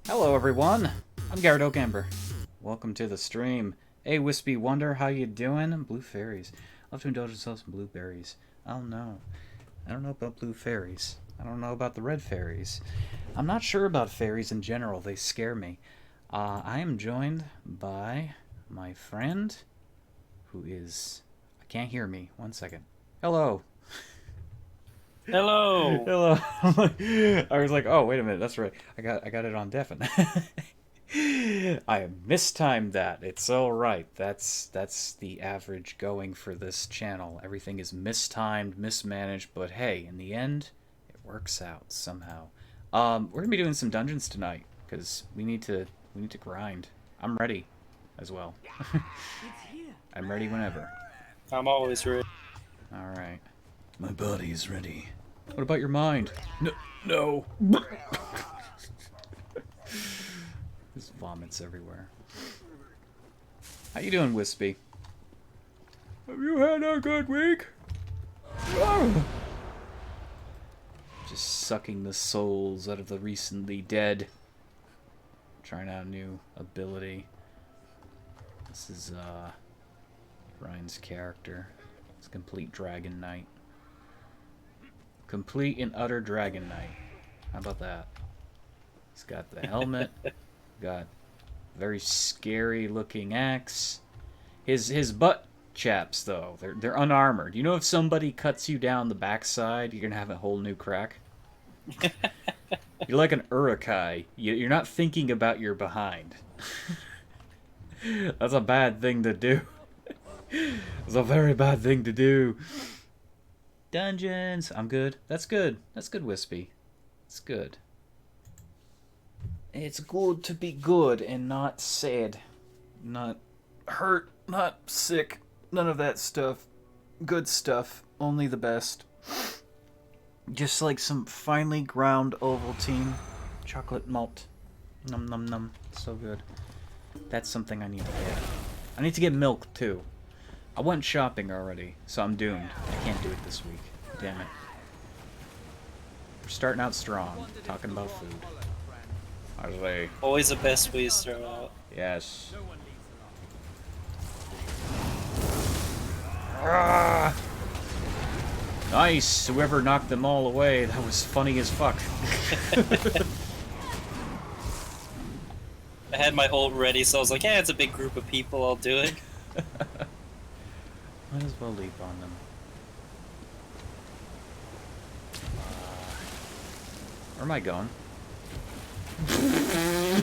Hello everyone, I'm Garret Can't. Welcome to the stream. Hey Wispy Wonder, how you doing? Blue fairies. Love to indulge yourself in blueberries. I don't know. I don't know about blue fairies. I don't know about the red fairies. I'm not sure about fairies in general. They scare me. I am joined by my friend who is... I can't hear me. One second. Hello. Hello. Hello. I was like, oh, wait a minute. That's right. I got it on deafen. I mistimed that. It's all right. That's the average going for this channel. Everything is mistimed, mismanaged, but hey, in the end, it works out somehow. We're gonna be doing some dungeons tonight because we need to grind. I'm ready, as well. I'm ready whenever. I'm always ready. All right. My body is ready. What about your mind? No, no. There's vomits everywhere. How you doing, Wispy? Have you had a good week? Oh. Just sucking the souls out of the recently dead. Trying out a new ability. This is Ryan's character. It's complete Dragon Knight. Complete and utter Dragon Knight. How about that? He's got the helmet. Got very scary looking axe. His butt chaps though, they're unarmored. You know, if somebody cuts you down the backside, you're gonna have a whole new crack. You're like an urukai. You're not thinking about your behind. That's a bad thing to do. It's a very bad thing to do. Dungeons. I'm good. That's good. That's good, Wispy. It's good. It's good to be good and not sad. Not hurt. Not sick. None of that stuff. Good stuff. Only the best. Just like some finely ground Ovaltine chocolate malt. Num num num. So good. That's something I need to get. I need to get milk too. I went shopping already, so I'm doomed. I can't do it this week. Damn it. We're starting out strong, talking about food. I say, Always the best way to start out. yes. Ah! Nice! Whoever knocked them all away, that was funny as fuck. I had my ult ready, so I was like, yeah, it's a big group of people, I'll do it. Might as well leap on them. Where am I going?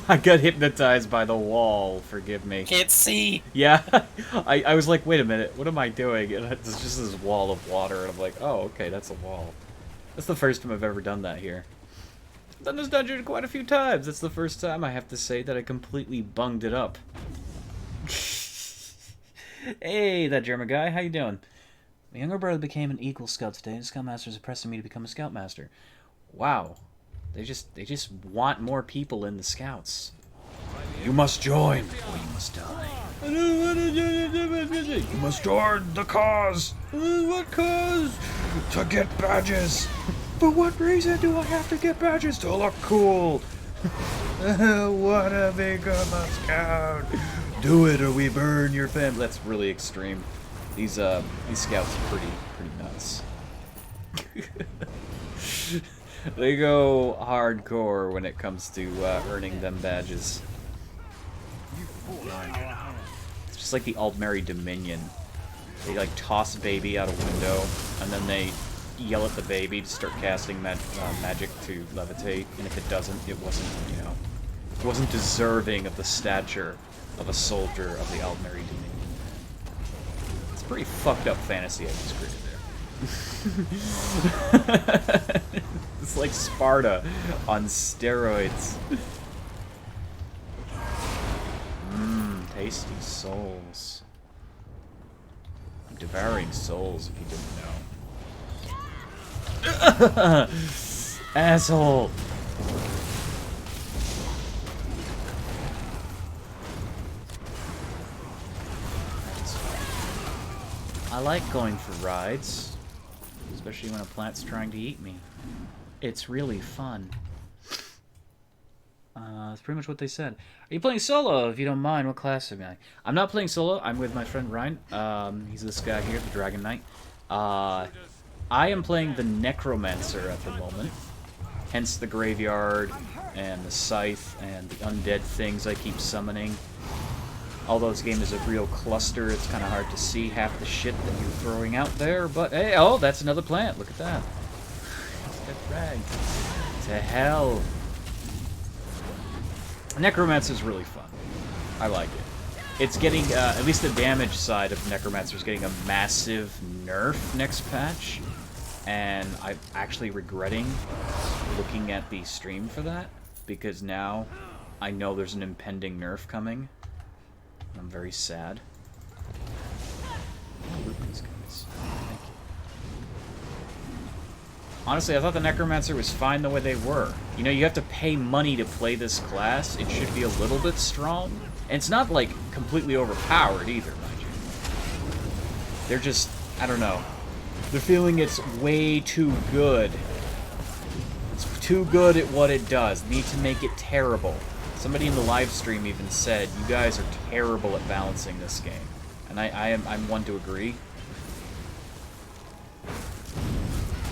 I got hypnotized by the wall, forgive me. Can't see! Yeah, I was like, wait a minute, what am I doing? And it's just this wall of water, and I'm like, oh, okay, that's a wall. That's the first time I've ever done that here. I've done this dungeon quite a few times. That's the first time I have to say that I completely bunged it up. Hey, that German guy, how you doing? My younger brother became an Eagle Scout today, and the Scoutmasters have pressed me to become a Scoutmaster. Wow. They just want more people in the Scouts. You must join, or you must die. You must join the cause. What cause? To get badges. For what reason do I have to get badges? To look cool. Wanna become a scout? Do it or we burn your family. That's really extreme. These scouts are pretty nuts. They go hardcore when it comes to earning them badges. It's just like the Aldmeri Dominion. They like toss a baby out a window, and then they yell at the baby to start casting magic to levitate. And if it doesn't, it wasn't, you know, it wasn't deserving of the stature of a soldier of the Aldmeri Dominion. It's a pretty fucked up fantasy I just created there. It's like Sparta on steroids. Mmm, tasty souls. I'm devouring souls if you didn't know. Asshole! I like going for rides, especially when a plant's trying to eat me. It's really fun. That's pretty much what they said. Are you playing solo? If you don't mind, what class am I? I'm not playing solo. I'm with my friend Ryan. He's this guy here, the Dragon Knight. I am playing the Necromancer at the moment. Hence the Graveyard and the Scythe and the undead things I keep summoning. Although this game is a real cluster, it's kind of hard to see half the shit that you're throwing out there. But hey, oh, that's another plant. Look at that. Get dragged to hell. Necromancer is really fun. I like it. It's getting, at least the damage side of Necromancer is getting a massive nerf next patch. And I'm actually regretting looking at the stream for that. Because now I know there's an impending nerf coming. I'm very sad. Loot these guys. Thank you. Honestly, I thought the Necromancer was fine the way they were. You know, you have to pay money to play this class. It should be a little bit strong. And it's not, like, completely overpowered either, mind you. They're just, I don't know. They're feeling it's way too good. It's too good at what it does. Need to make it terrible. Somebody in the live stream even said, you guys are terrible at balancing this game. And I'm one to agree.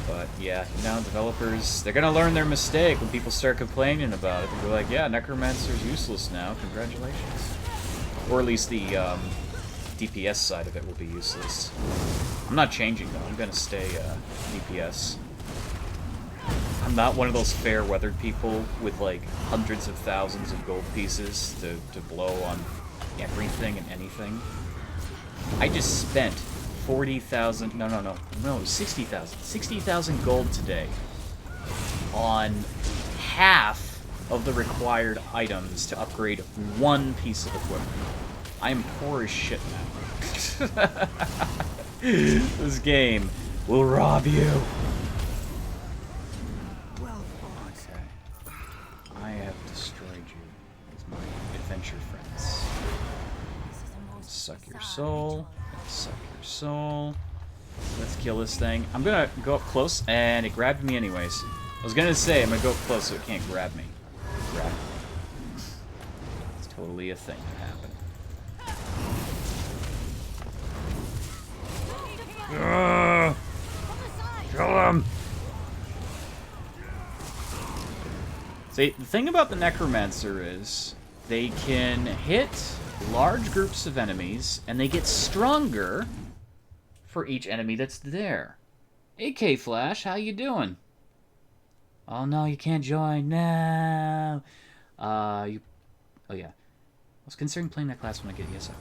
But yeah, now developers, they're gonna learn their mistake when people start complaining about it. They're like, yeah, Necromancer's useless now, congratulations. Or at least the DPS side of it will be useless. I'm not changing though, I'm gonna stay DPS. I'm not one of those fair-weathered people with like hundreds of thousands of gold pieces to blow on everything and anything. I just spent 40,000, no, 60,000. 60,000 gold today on half of the required items to upgrade one piece of equipment. I am poor as shit now. This game will rob you. Okay. I have destroyed you as my adventure friends. Suck your soul. Suck your soul. Let's kill this thing. I'm gonna go up close, and it grabbed me anyways. I was gonna say, I'm gonna go up close so it can't grab me. Grab me. It's totally a thing that happened. Kill him! See, the thing about the Necromancer is, they can hit large groups of enemies, and they get stronger for each enemy that's there. AK Flash, how you doing? Oh no, you can't join. No. Oh yeah. I was considering playing that class when I get ESO.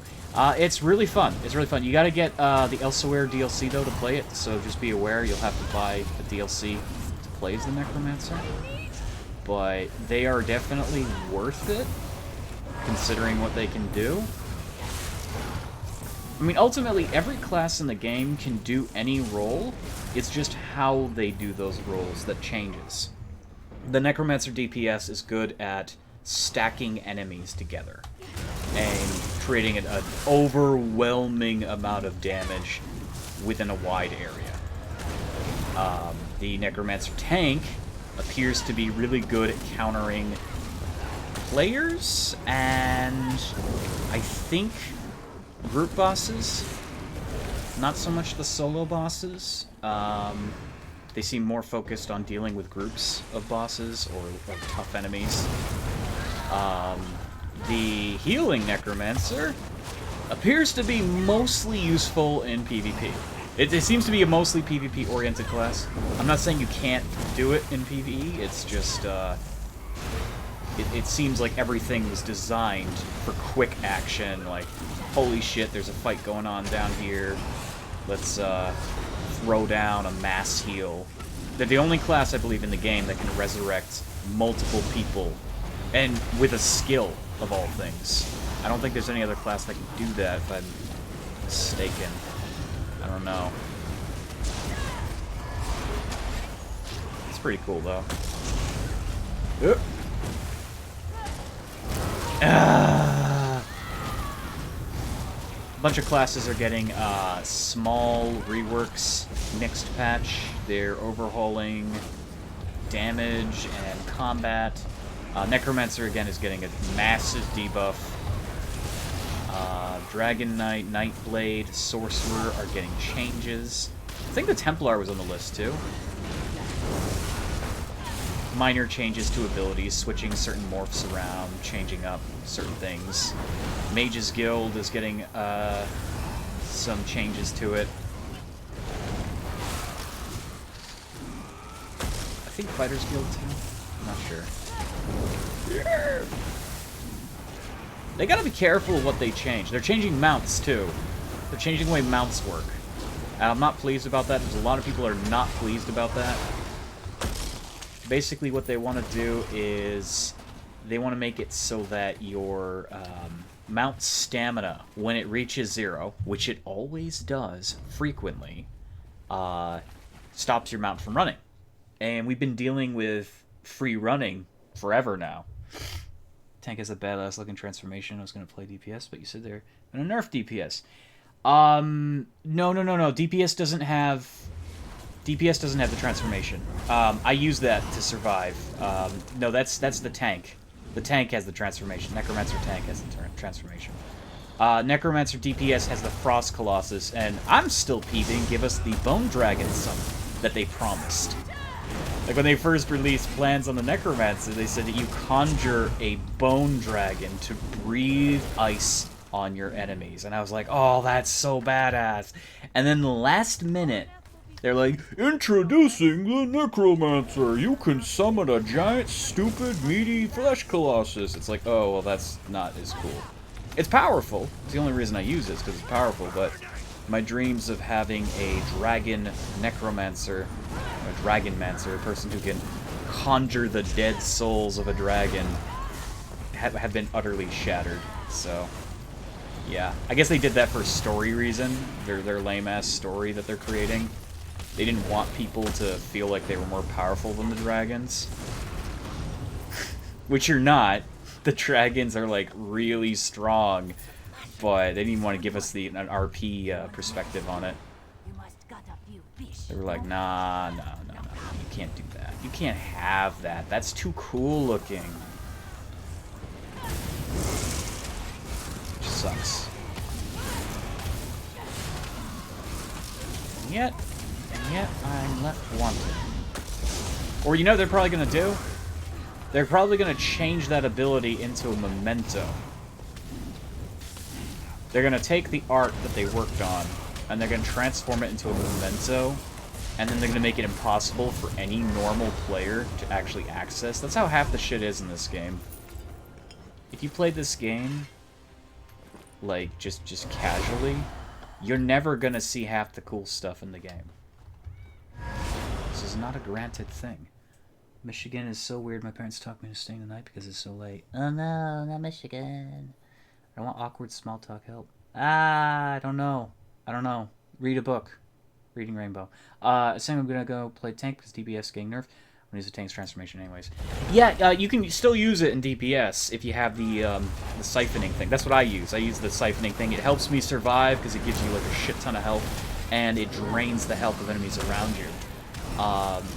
It's really fun. It's really fun. You gotta get the Elsewhere DLC though to play it, so just be aware you'll have to buy the DLC to play as the Necromancer. But they are definitely worth it, considering what they can do. I mean, ultimately, every class in the game can do any role. It's just how they do those roles that changes. The Necromancer DPS is good at stacking enemies together and creating an overwhelming amount of damage within a wide area. The Necromancer tank appears to be really good at countering players and I think group bosses. Not so much the solo bosses. They seem more focused on dealing with groups of bosses or tough enemies. The healing Necromancer appears to be mostly useful in PvP. It seems to be a mostly PvP-oriented class. I'm not saying you can't do it in PvE, it's just, it seems like everything was designed for quick action, like, holy shit, there's a fight going on down here, let's, throw down a mass heal. They're the only class, I believe, in the game that can resurrect multiple people, and with a skill, of all things. I don't think there's any other class that can do that, if I'm mistaken. I don't know. It's pretty cool, though. Yep. A bunch of classes are getting small reworks next patch. They're overhauling damage and combat. Necromancer, again, is getting a massive debuff. Dragon Knight, Nightblade, Sorcerer are getting changes. I think the Templar was on the list, too. Minor changes to abilities, switching certain morphs around, changing up certain things. Mage's Guild is getting some changes to it. I think Fighter's Guild, too. I'm not sure. They gotta be careful of what they change. They're changing mounts, too. They're changing the way mounts work. And I'm not pleased about that. There's a lot of people that are not pleased about that. Basically, what they want to do is they want to make it so that your mount stamina, when it reaches 0, which it always does frequently, stops your mount from running. And we've been dealing with free running forever now. Tank has a badass looking transformation. I was going to play DPS, but you said they're going to nerf DPS. No. DPS doesn't have the transformation. I use that to survive. No, that's the tank. The tank has the transformation. Necromancer tank has the transformation. Necromancer DPS has the Frost Colossus, and I'm still peeping. Give us the Bone Dragon summon that they promised. Like, when they first released plans on the Necromancer, they said that you conjure a Bone Dragon to breathe ice on your enemies. And I was like, oh, that's so badass. And then the last minute, they're like, introducing the Necromancer. You can summon a giant, stupid, meaty flesh colossus. It's like, oh, well, that's not as cool. It's powerful. It's the only reason I use it is because it's powerful, but my dreams of having a dragon necromancer, a dragonmancer, a person who can conjure the dead souls of a dragon, have been utterly shattered. So, yeah. I guess they did that for story reason. Their lame-ass story that they're creating. They didn't want people to feel like they were more powerful than the dragons. Which you're not. The dragons are, like, really strong. But they didn't even want to give us an RP perspective on it. They were like, nah. You can't do that. You can't have that. That's too cool looking. Which sucks. And yet I'm left wanting. Or you know what they're probably going to do? They're probably going to change that ability into a memento. They're going to take the art that they worked on, and they're going to transform it into a memento, and then they're going to make it impossible for any normal player to actually access. That's how half the shit is in this game. If you play this game, like, just casually, you're never going to see half the cool stuff in the game. This is not a granted thing. Michigan is so weird. My parents talked me into staying the night because it's so late. Oh no, not Michigan. I want awkward small talk help. I don't know. Read a book. Reading Rainbow. Saying I'm gonna go play tank because DPS is getting nerfed. I'm gonna use the tank's transformation anyways. Yeah, you can still use it in DPS if you have the siphoning thing. That's what I use. I use the siphoning thing. It helps me survive because it gives you like a shit ton of health, and it drains the health of enemies around you.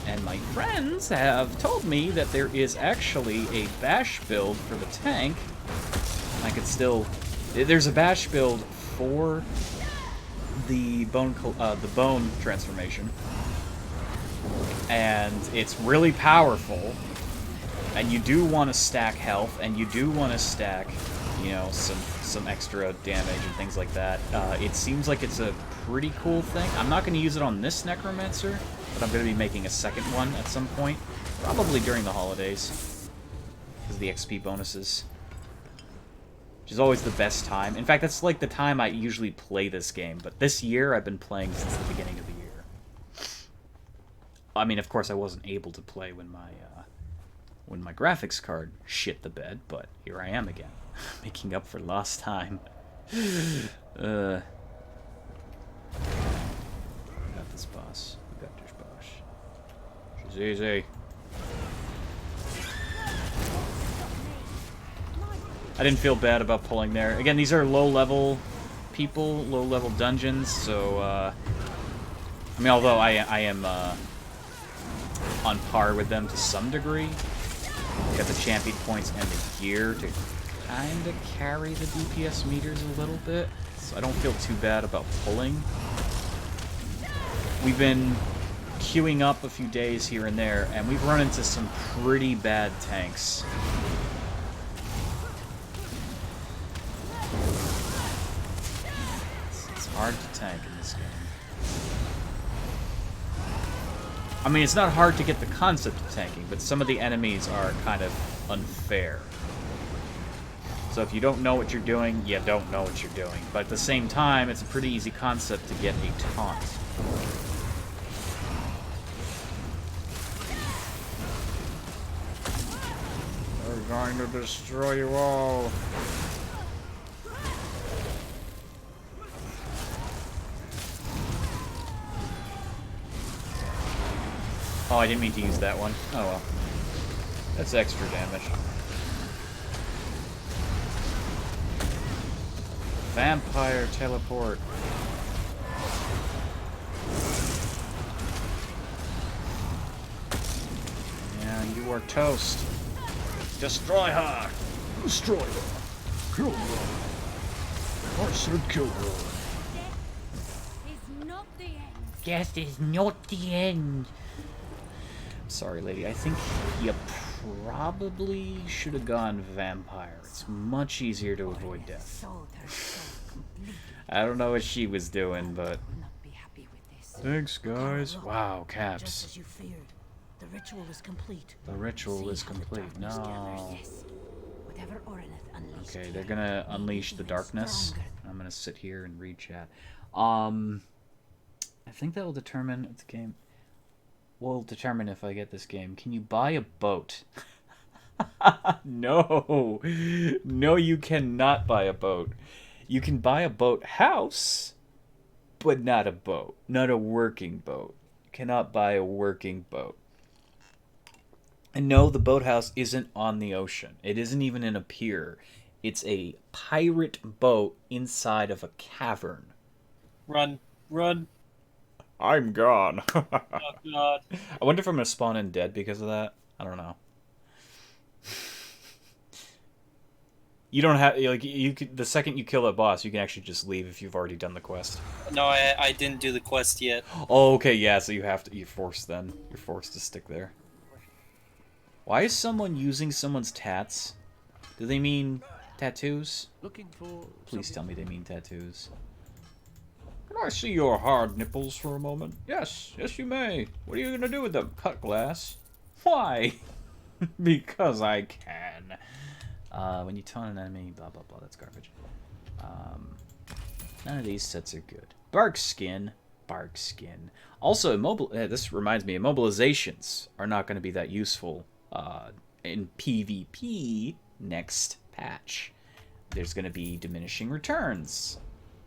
And my friends have told me that there is actually a bash build for the tank. I could still... There's a bash build for the bone transformation. And it's really powerful. And you do want to stack health, and you do want to stack, you know, some extra damage and things like that. It seems like it's a pretty cool thing. I'm not going to use it on this Necromancer, but I'm going to be making a second one at some point. Probably during the holidays. Because of the XP bonuses. Which is always the best time. In fact, that's like the time I usually play this game. But this year, I've been playing since the beginning of the year. I mean, of course, I wasn't able to play when my graphics card shit the bed, but here I am again. Making up for lost time. We got this boss. We got this boss. She's easy. I didn't feel bad about pulling there. Again, these are low-level people, low-level dungeons, so, I mean, although I am, on par with them to some degree, Got the champion points and the gear to kind of carry the DPS meters a little bit, so I don't feel too bad about pulling. We've been queuing up a few days here and there, and we've run into some pretty bad tanks. It's hard to tank in this game. I mean, it's not hard to get the concept of tanking, but some of the enemies are kind of unfair. So if you don't know what you're doing, you don't know what you're doing. But at the same time, it's a pretty easy concept to get a taunt. We're going to destroy you all. Oh, I didn't mean to use that one. Oh well. That's extra damage. Vampire teleport. Yeah, you are toast. Destroy her! Destroy her. Kill her. I said kill her. Death is not the end. Sorry, lady. I think you probably should have gone vampire. It's much easier to avoid death. I don't know what she was doing, but... Thanks, guys. Wow, Caps. Just as you feared, the ritual is complete. The ritual is complete. No. Okay, they're gonna unleash the darkness. I'm gonna sit here and read chat. I think that will determine if the game... will determine if I get this game. Can you buy a boat? No. No, you cannot buy a boat. You can buy a boat house, but not a boat. Not a working boat. You cannot buy a working boat. And no, the boathouse isn't on the ocean. It isn't even in a pier. It's a pirate boat inside of a cavern. Run. Run. I'm gone. Oh, God. I wonder if I'm going to spawn in dead because of that. I don't know. You don't have, like, you could, the second you kill a boss, you can actually just leave if you've already done the quest. No, I didn't do the quest yet. Oh, okay, yeah, so you have to, you're forced then. You're forced to stick there. Why is someone using someone's tats? Do they mean tattoos? Please tell me they mean tattoos. Can I see your hard nipples for a moment? Yes, yes you may. What are you gonna do with them? Cut glass? Why? Because I can. When you taunt an enemy, blah blah blah, that's garbage. None of these sets are good. Bark skin. Bark skin. Also, this reminds me, immobilizations are not going to be that useful in PvP next patch. There's going to be diminishing returns,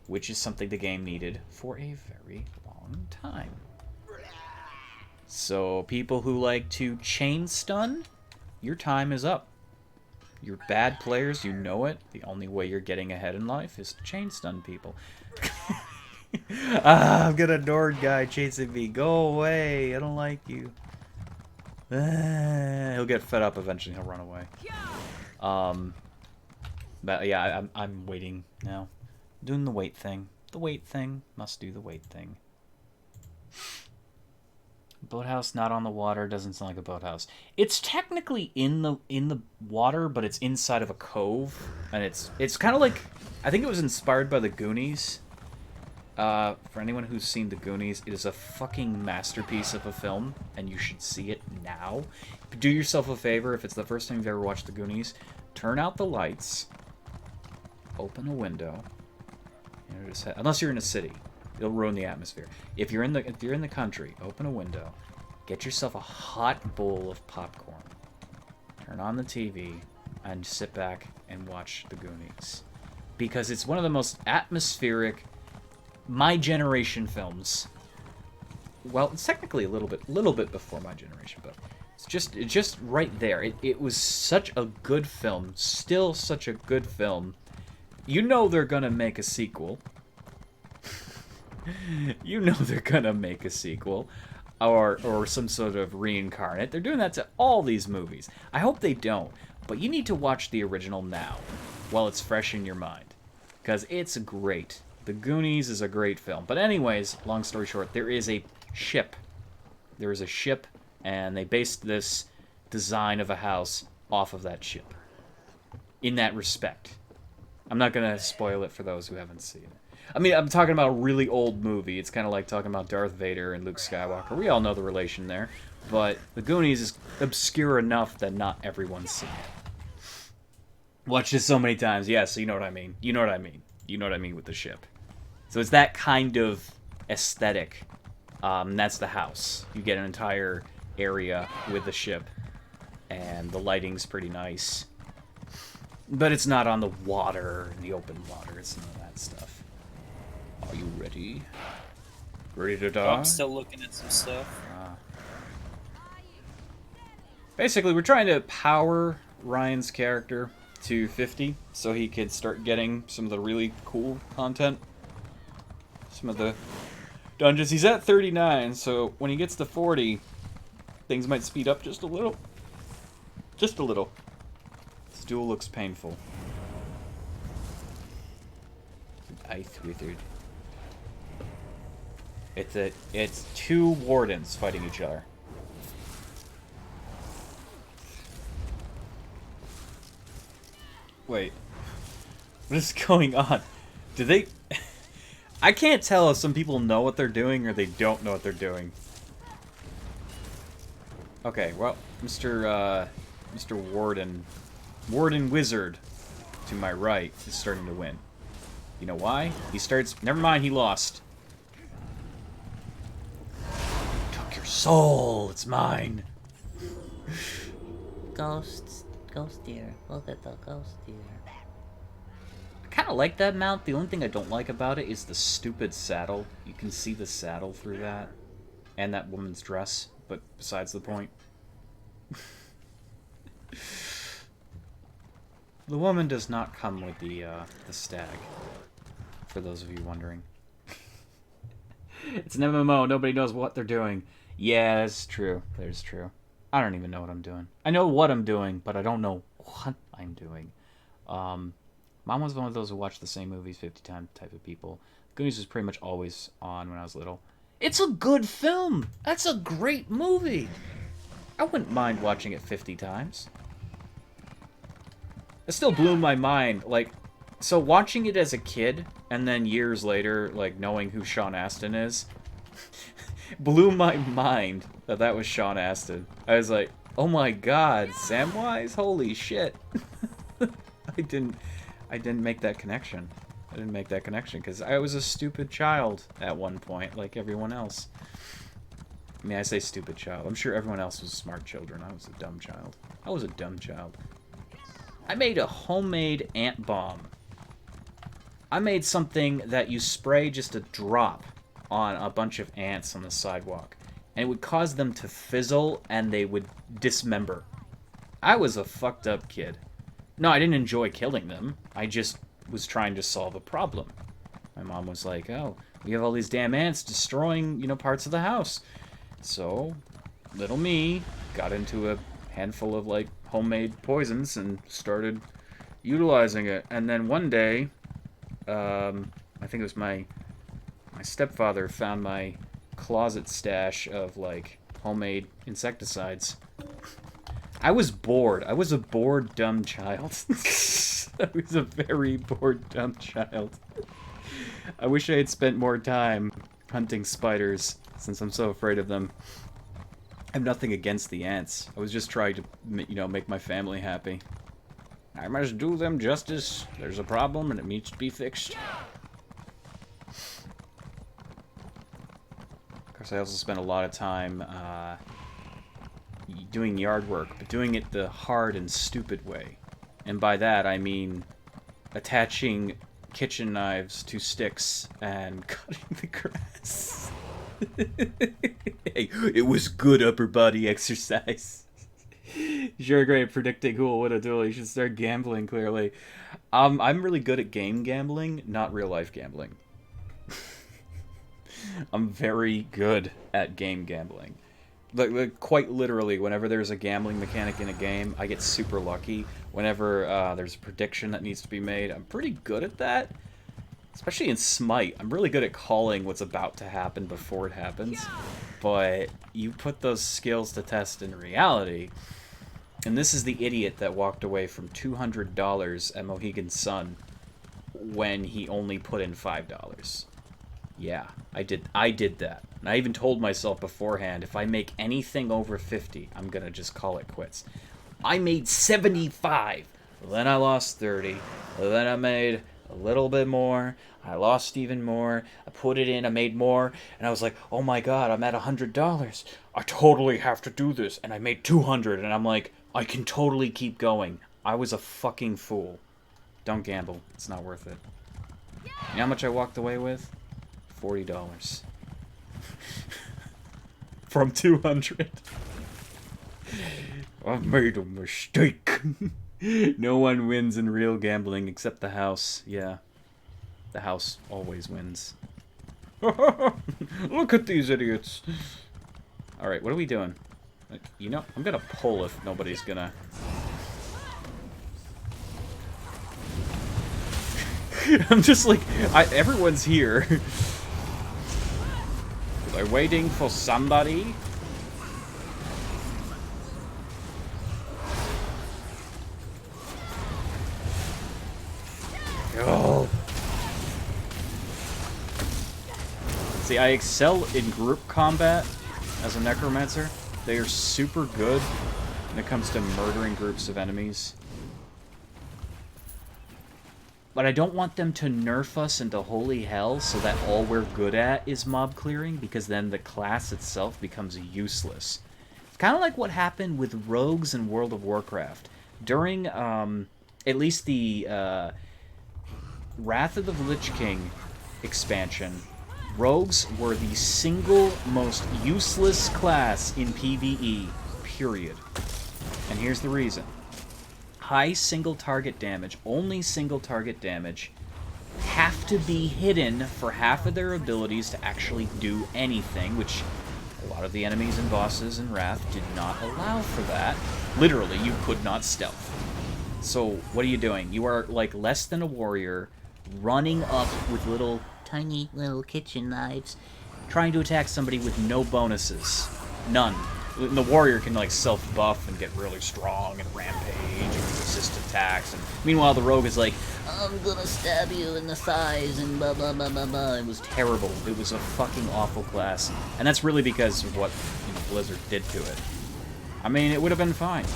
which is something the game needed for a very long time. So people who like to chain stun, your time is up. You're bad players, you know it. The only way you're getting ahead in life is to chain stun people. I've got a Nord guy chasing me. Go away. I don't like you. He'll get fed up eventually. He'll run away. But yeah, I'm waiting now. Doing the wait thing. The wait thing. Must do the wait thing. Boathouse not on the water doesn't sound like a boathouse. It's technically in the water, but it's inside of a cove, and it's kind of like, I think it was inspired by the Goonies. For anyone who's seen the Goonies, it is a fucking masterpiece of a film, and you should see it now. Do yourself a favor, if it's the first time you've ever watched the Goonies, turn out the lights, open a window, unless you're in a city. It'll ruin the atmosphere. If you're in the country, open a window, get yourself a hot bowl of popcorn, turn on the TV, and sit back and watch the Goonies, because it's one of the most atmospheric, my generation films. Well, it's technically a little bit before my generation, but it's just right there. It was such a good film, still such a good film. You know they're gonna make a sequel. You know they're gonna make a sequel. or some sort of reincarnate. They're doing that to all these movies. I hope they don't, but you need to watch the original now, while it's fresh in your mind, because it's great. The Goonies is a great film. But anyways, long story short, there is a ship. There is a ship, and they based this design of a house off of that ship. In that respect. I'm not going to spoil it for those who haven't seen it. I mean, I'm talking about a really old movie. It's kind of like talking about Darth Vader and Luke Skywalker. We all know the relation there. But The Goonies is obscure enough that not everyone's seen it. Watched it so many times. Yeah, so you know what I mean. You know what I mean. You know what I mean with the ship. So it's that kind of aesthetic. That's the house. You get an entire area with the ship. And the lighting's pretty nice. But it's not on the water, the open water. It's none of that stuff. Are you ready? Ready to die? I'm still looking at some stuff. Basically, we're trying to power Ryan's character to 50 so he could start getting some of the really cool content. Some of the dungeons. He's at 39, so when he gets to 40, things might speed up just a little. Just a little. This duel looks painful. Ice withered. It's two wardens fighting each other. Wait. What is going on? Do they... I can't tell if some people know what they're doing or they don't know what they're doing. Okay, well, Mr. Warden Wizard to my right is starting to win. You know why? He starts... Never mind, he lost. Took your soul. It's mine. Ghost deer. Look at the ghost deer. I kind of like that mount. The only thing I don't like about it is the stupid saddle. You can see the saddle through that. And that woman's dress. But besides the point. The woman does not come with the stag. For those of you wondering. It's an MMO. Nobody knows what they're doing. Yeah, that's true. That's true. I don't even know what I'm doing. I know what I'm doing, but I don't know what I'm doing. Mom was one of those who watched the same movies 50 times type of people. Goonies was pretty much always on when I was little. It's a good film! That's a great movie! I wouldn't mind watching it 50 times. It still blew my mind. Like, so watching it as a kid, and then years later, like, knowing who Sean Astin is, blew my mind that that was Sean Astin. I was like, oh my god, Samwise? Holy shit. I didn't make that connection. I didn't make that connection, because I was a stupid child at one point, like everyone else. I mean, I say stupid child. I'm sure everyone else was smart children. I was a dumb child. I was a dumb child. I made a homemade ant bomb. I made something that you spray just a drop on a bunch of ants on the sidewalk. And it would cause them to fizzle and they would dismember. I was a fucked up kid. No, I didn't enjoy killing them. I just was trying to solve a problem. My mom was like, oh, we have all these damn ants destroying, you know, parts of the house. So, little me got into a handful of, like, homemade poisons and started utilizing it. And then one day, I think it was my stepfather found my closet stash of, like, homemade insecticides. I was bored. I was a bored, dumb child. I was a very bored, dumb child. I wish I had spent more time hunting spiders, since I'm so afraid of them. I have nothing against the ants. I was just trying to, you know, make my family happy. I must do them justice. There's a problem and it needs to be fixed. Of course, I also spent a lot of time doing yard work, but doing it the hard and stupid way. And by that, I mean attaching kitchen knives to sticks and cutting the grass. Hey, it was good upper body exercise. You're great at predicting who will win a duel. You should start gambling, clearly. I'm really good at game gambling, not real life gambling. I'm very good at gambling. Like, quite literally, whenever there's a gambling mechanic in a game, I get super lucky. Whenever there's a prediction that needs to be made, I'm pretty good at that. Especially in Smite, I'm really good at calling what's about to happen before it happens. But you put those skills to test in reality, and this is the idiot that walked away from $200 at Mohegan Sun when he only put in $5. Yeah, I did that. And I even told myself beforehand, if I make anything over 50, I'm gonna just call it quits. I made 75. Then I lost 30. Then I made a little bit more. I lost even more. I put it in, I made more, and I was like, oh my god, I'm at $100. I totally have to do this. And I made 200, and I'm like, I can totally keep going. I was a fucking fool. Don't gamble. It's not worth it. You know how much I walked away with? $40. From 200. I've made a mistake. No one wins in real gambling except the house. Yeah. The house always wins. Look at these idiots. Alright, what are we doing? You know, I'm gonna pull if nobody's gonna... I'm just like, everyone's here. They're waiting for somebody. Oh. See, I excel in group combat as a necromancer. They are super good when it comes to murdering groups of enemies. But I don't want them to nerf us into holy hell so that all we're good at is mob clearing, because then the class itself becomes useless. It's kind of like what happened with rogues in World of Warcraft. During, at least the Wrath of the Lich King expansion, rogues were the single most useless class in PvE, period. And here's the reason. High single target damage, only single target damage, have to be hidden for half of their abilities to actually do anything, which a lot of the enemies and bosses in Wrath did not allow for that. Literally, you could not stealth. So, what are you doing? You are, like, less than a warrior, running up with tiny little kitchen knives, trying to attack somebody with no bonuses. None. The warrior can, like, self-buff and get really strong and rampage and resist attacks. And meanwhile, the rogue is like, I'm gonna stab you in the thighs and blah, blah, blah, blah, blah. It was terrible. It was a fucking awful class. And that's really because of what Blizzard did to it. I mean, it would have been fine.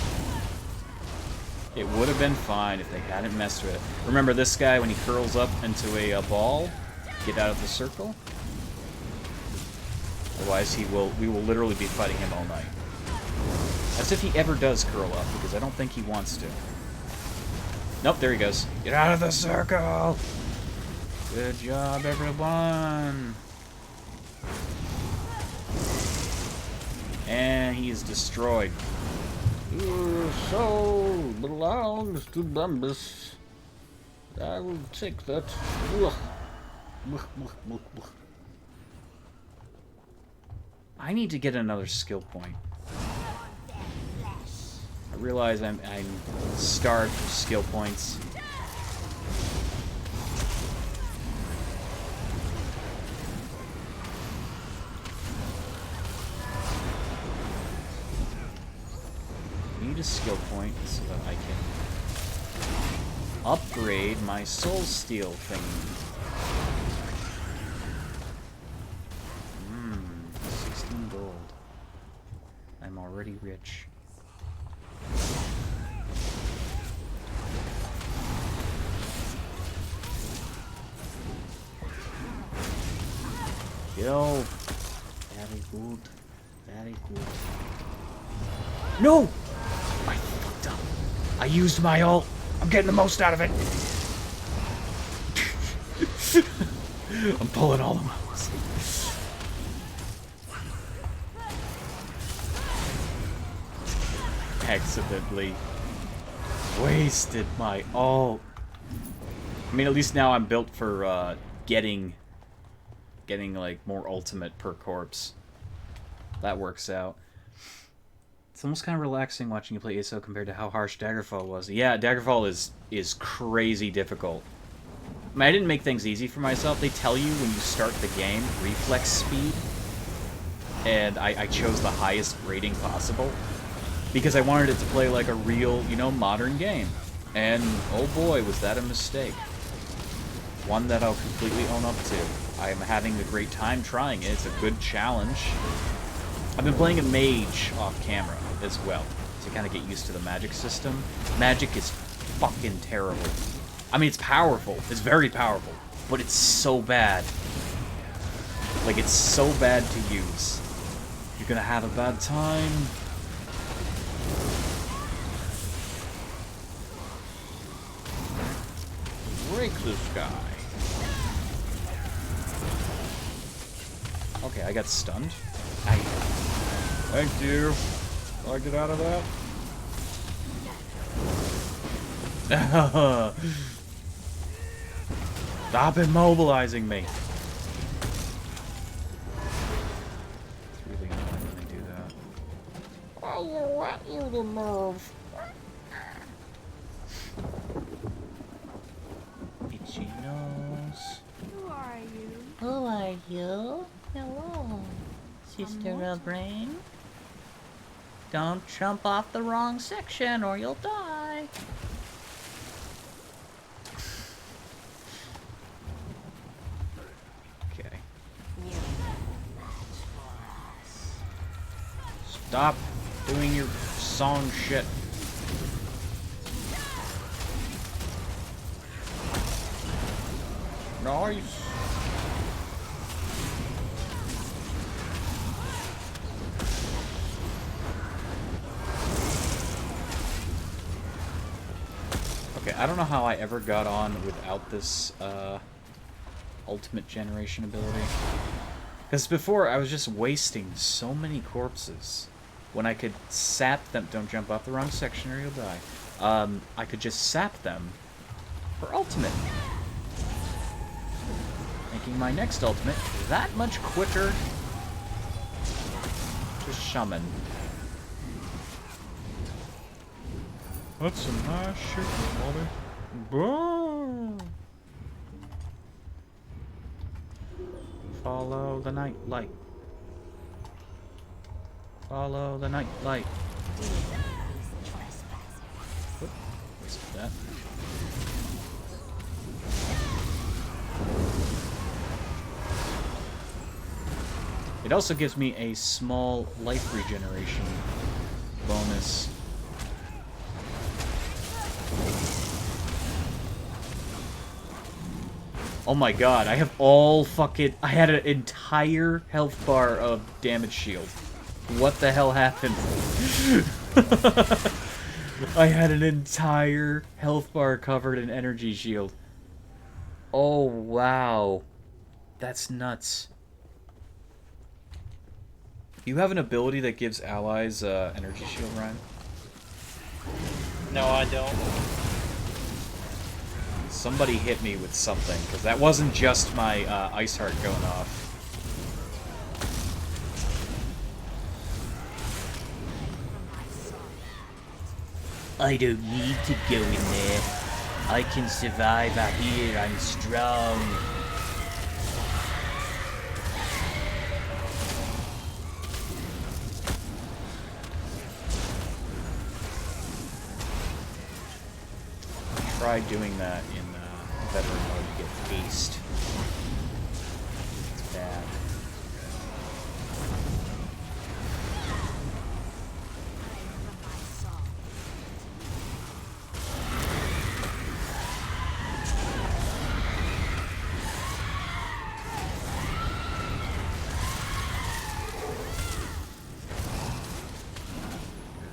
It would have been fine if they hadn't messed with it. Remember this guy, when he curls up into a ball? Get out of the circle? Otherwise, we will literally be fighting him all night. As if he ever does curl up, because I don't think he wants to. Nope, there he goes. Get out of the circle! Good job, everyone! And he is destroyed. Your soul belongs to Bumbus. I will take that. I need to get another skill point. I realize I'm starved for skill points. I need a skill point so that I can upgrade my soul steel thing. 16 gold. I'm already rich. Yo! Very good. Very good. No! I fucked up. I used my ult. I'm getting the most out of it. I'm pulling all the moves. Accidentally wasted my ult. I mean, at least now I'm built for getting getting like more ultimate per corpse. That works out. It's almost kind of relaxing watching you play ASO compared to how harsh Daggerfall was. Yeah, Daggerfall is crazy difficult. I mean, I didn't make things easy for myself. They tell you when you start the game, reflex speed. And I chose the highest rating possible. Because I wanted it to play like a real, you know, modern game. And, oh boy, was that a mistake. One that I'll completely own up to. I'm having a great time trying it. It's a good challenge. I've been playing a mage off camera as well, to kind of get used to the magic system. Magic is fucking terrible. I mean, it's powerful. It's very powerful. But it's so bad. Like, it's so bad to use. You're gonna have a bad time. Break this guy. Okay, I got stunned. Thank you. Will I get out of that? Stop immobilizing me. It's really annoying when they do that. I don't want you to move. Itchy nose. Who are you? Who are you? Hello, Sister of Rain. Don't jump off the wrong section or you'll die. Okay. Stop doing your song shit. Nice. Okay, I don't know how I ever got on without this ultimate generation ability. Because before, I was just wasting so many corpses. When I could sap them... Don't jump off the wrong section or you'll die. I could just sap them for ultimate. Making my next ultimate that much quicker to shaman. That's some nice shit, buddy. Boom. Follow the night light. Follow the night light. Whoop, wasted that. It also gives me a small life regeneration bonus. Oh my god, I have all fucking... I had an entire health bar of damage shield. What the hell happened? I had an entire health bar covered in energy shield. Oh, wow. That's nuts. You have an ability that gives allies energy shield, Ryan? No, I don't. Somebody hit me with something, because that wasn't just my ice heart going off. I don't need to go in there. I can survive out here. I'm strong. Try doing that in veteran mode to get aced. It's bad.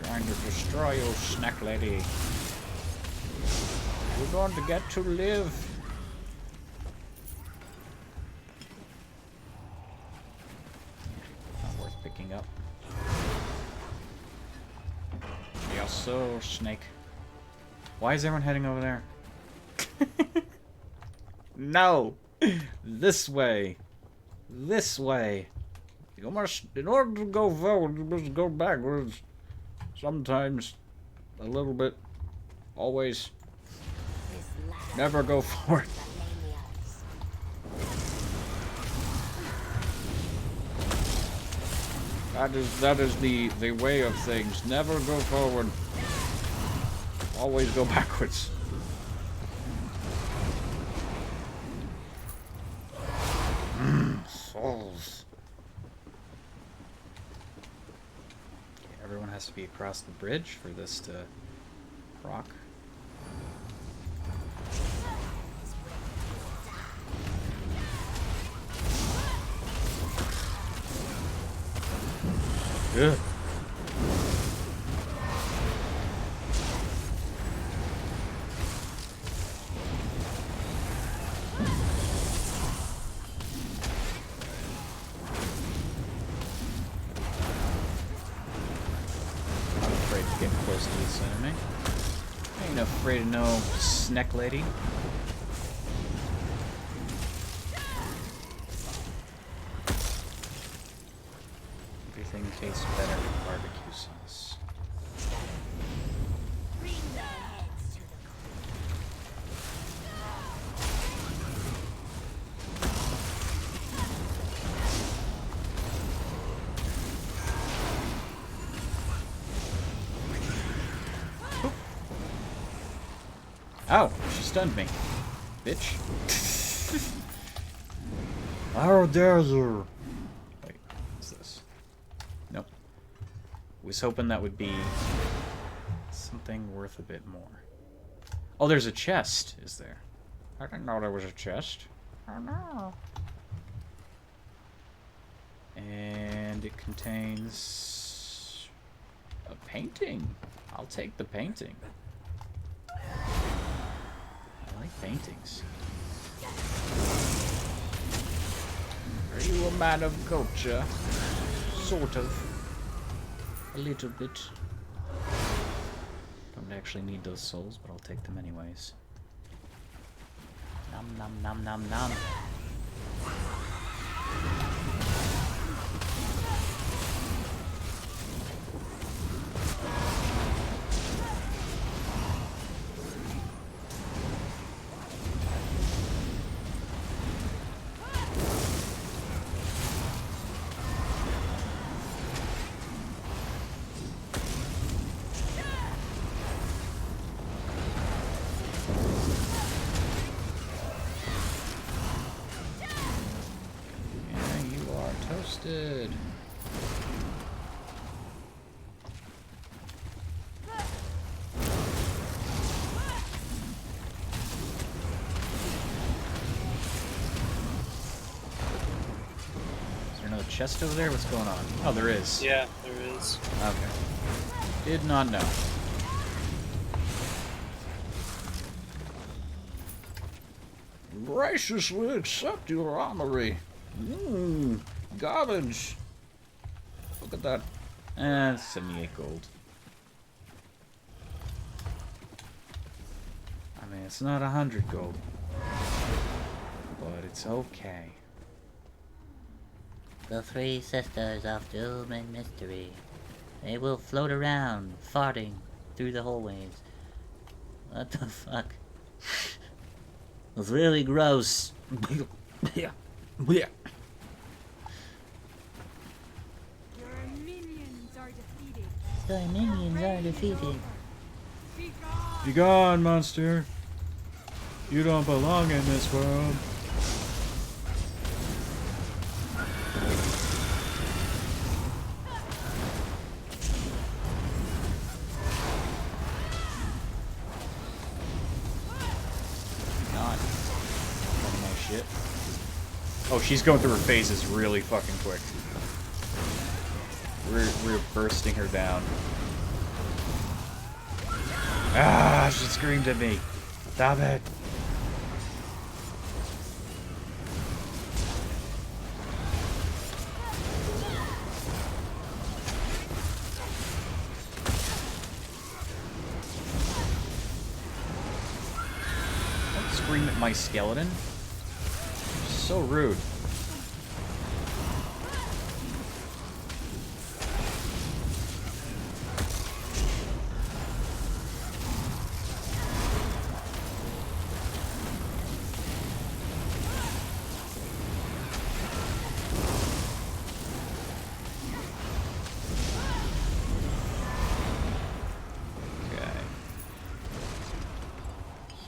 Trying to destroy you, snack lady. We're going to get to live. Not worth picking up. Yes, so snake. Why is everyone heading over there? No! This way! This way. You must, in order to go forward, you must go backwards. Sometimes a little bit. Always. Never go forward. That is the way of things. Never go forward. Always go backwards. Souls. Okay, everyone has to be across the bridge for this to proc. Good. I'm afraid to get close to this enemy. I ain't afraid of no snack lady. Everything tastes better with barbecue sauce. Ow! She stunned me. Bitch. Our desert. Wait, what's this? Nope. Was hoping that would be something worth a bit more. Oh, there's a chest, is there? I didn't know there was a chest. Oh no. And it contains a painting. I'll take the painting. I like paintings. Are you a man of culture? Sort of. A little bit. Don't actually need those souls, but I'll take them anyways. Nom nom nom nom nom. Toasted. Is there another chest over there? What's going on? Oh, there is. Yeah, there is. Okay. Did not know. Graciously accept your armory. Garbage. Look at that. 78 gold. I mean, it's not 100 gold. But it's okay. The three sisters of doom and mystery. They will float around, farting through the hallways. What the fuck? It's really gross. Yeah. The minions are defeated. Be gone, monster. You don't belong in this world. Not. Oh my shit. Oh, she's going through her phases really fucking quick. We're bursting her down. Ah, she screamed at me. Stop it. Don't scream at my skeleton. So rude.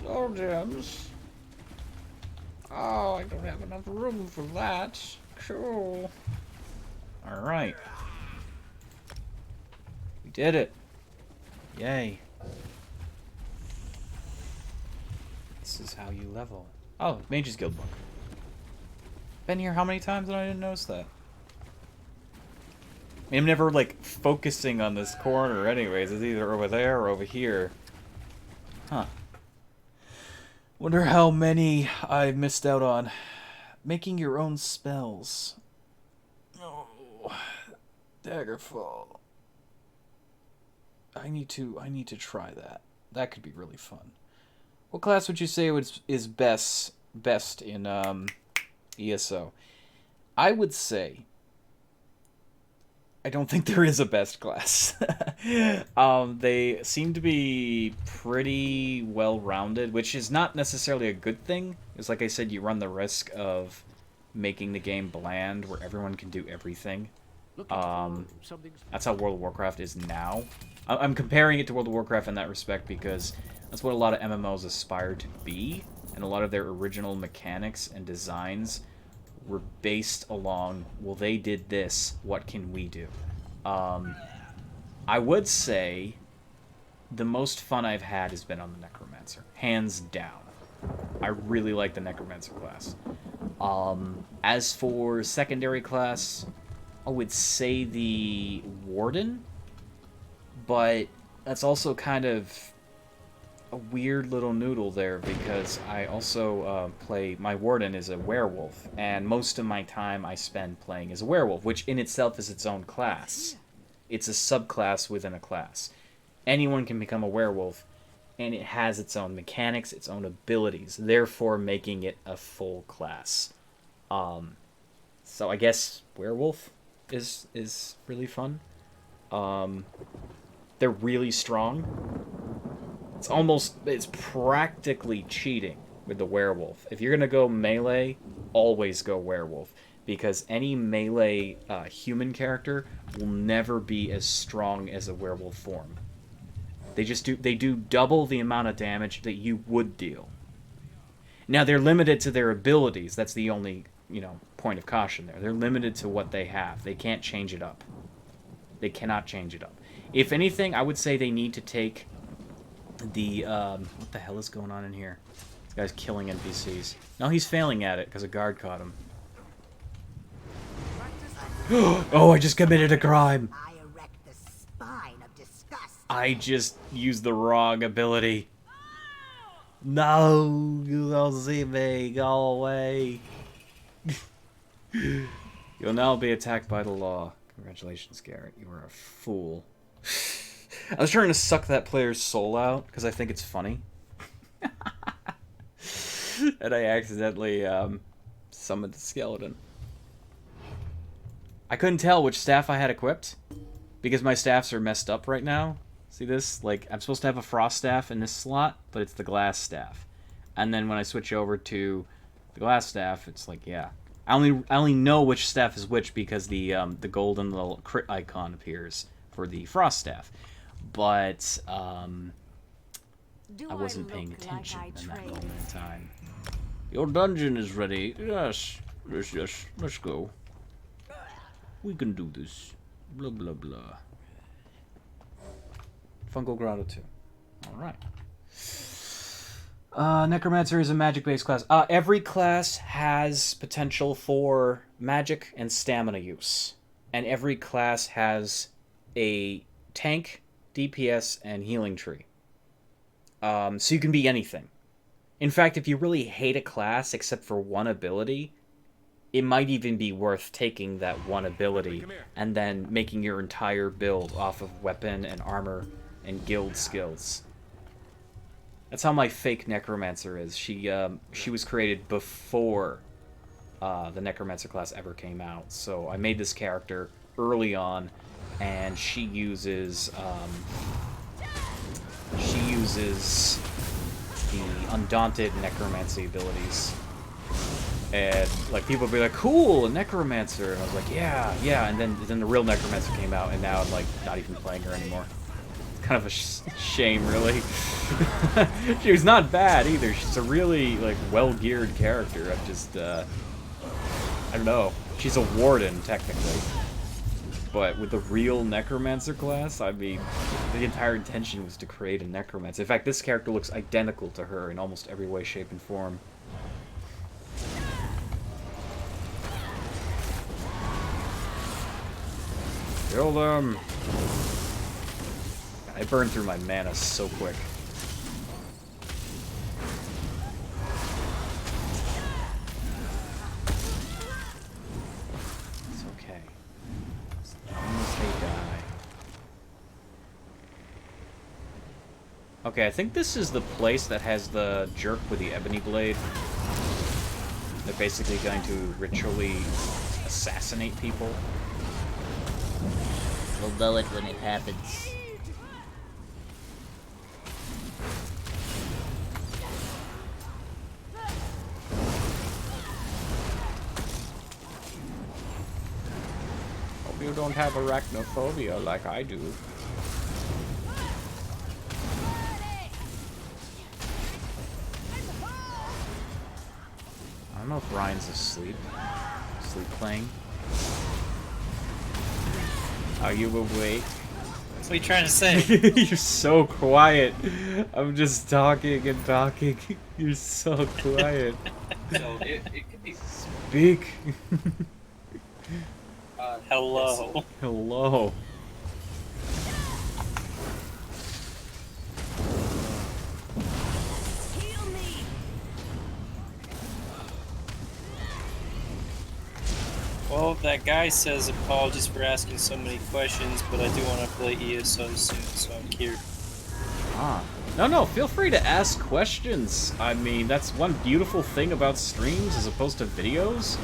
Soul gems. Oh, I don't have enough room for that. Cool. Alright. We did it. Yay. This is how you level. Oh, Mage's Guild book. Been here how many times and I didn't notice that? I mean, I'm never, like, focusing on this corner anyways. It's either over there or over here. Huh. Wonder how many I missed out on. Making your own spells. Oh, Daggerfall. I need to try that. That could be really fun. What class would you say is best in ESO? I would say I don't think there is a best class. They seem to be pretty well-rounded, which is not necessarily a good thing. It's like I said, you run the risk of making the game bland, where everyone can do everything. That's how World of Warcraft is now. I'm comparing it to World of Warcraft in that respect because that's what a lot of MMOs aspire to be, and a lot of their original mechanics and designs were based along, well, they did this, what can we do? I would say the most fun I've had has been on the Necromancer, hands down. I really like the Necromancer class. As for secondary class, I would say the Warden, but that's also kind of a weird little noodle there because I also my Warden is a werewolf, and most of my time I spend playing as a werewolf, which in itself is its own class. It's a subclass within a class. Anyone can become a werewolf, and it has its own mechanics, its own abilities, therefore making it a full class. So I guess werewolf is really fun. They're really strong. It's practically cheating with the werewolf. If you're gonna go melee, always go werewolf, because any melee human character will never be as strong as a werewolf form. They do double the amount of damage that you would deal. Now they're limited to their abilities. That's the only, point of caution there. They're limited to what they have. They can't change it up. They cannot change it up. If anything, I would say they need to take the what the hell is going on in here? This guy's killing NPCs. No, he's failing at it because a guard caught him. Oh, I just committed a crime. I erect the spine of disgust. I just used the wrong ability. No, you don't see me. Go away. You'll now be attacked by the law. Congratulations, Garret. You are a fool. I was trying to suck that player's soul out because I think it's funny. And I accidentally summoned the skeleton. I couldn't tell which staff I had equipped because my staffs are messed up right now. See this? Like, I'm supposed to have a frost staff in this slot, but it's the glass staff. And then when I switch over to the glass staff, it's like, yeah. I only know which staff is which because the golden little crit icon appears for the frost staff. But I wasn't paying attention in that moment in time. Your dungeon is ready. Yes. Let's go. We can do this. Blah, blah, blah. Fungal Grotto 2. Alright. Necromancer is a magic-based class. Every class has potential for magic and stamina use. And every class has a tank, DPS, and healing tree. So you can be anything. In fact, if you really hate a class except for one ability, it might even be worth taking that one ability and then making your entire build off of weapon and armor and guild skills. That's how my fake Necromancer is. She was created before the Necromancer class ever came out. So I made this character early on, and she uses the Undaunted Necromancy abilities. And like people would be like, cool, a Necromancer, and I was like, yeah, and then the real Necromancer came out, and now I'm like not even playing her anymore. kind of a shame, really. She was not bad either. She's a really, like, well-geared character. I'm just, I don't know. She's a warden, technically. But with the real necromancer class, I mean, the entire intention was to create a necromancer. In fact, this character looks identical to her in almost every way, shape, and form. Kill them! I burned through my mana so quick. It's okay. As long as they die. Okay, I think this is the place that has the jerk with the ebony blade. They're basically going to ritually assassinate people. We'll know it when it happens. Hope you don't have arachnophobia like I do. I don't know if Ryan's asleep. Sleep playing. Are you awake? What are you trying to say? You're so quiet. I'm just talking and talking. You're so quiet. So it could be. Speak. Hello. Hello. Well, that guy says apologies for asking so many questions, but I do want to play ESO soon, so I'm here. Ah. No, feel free to ask questions. I mean, that's one beautiful thing about streams as opposed to videos.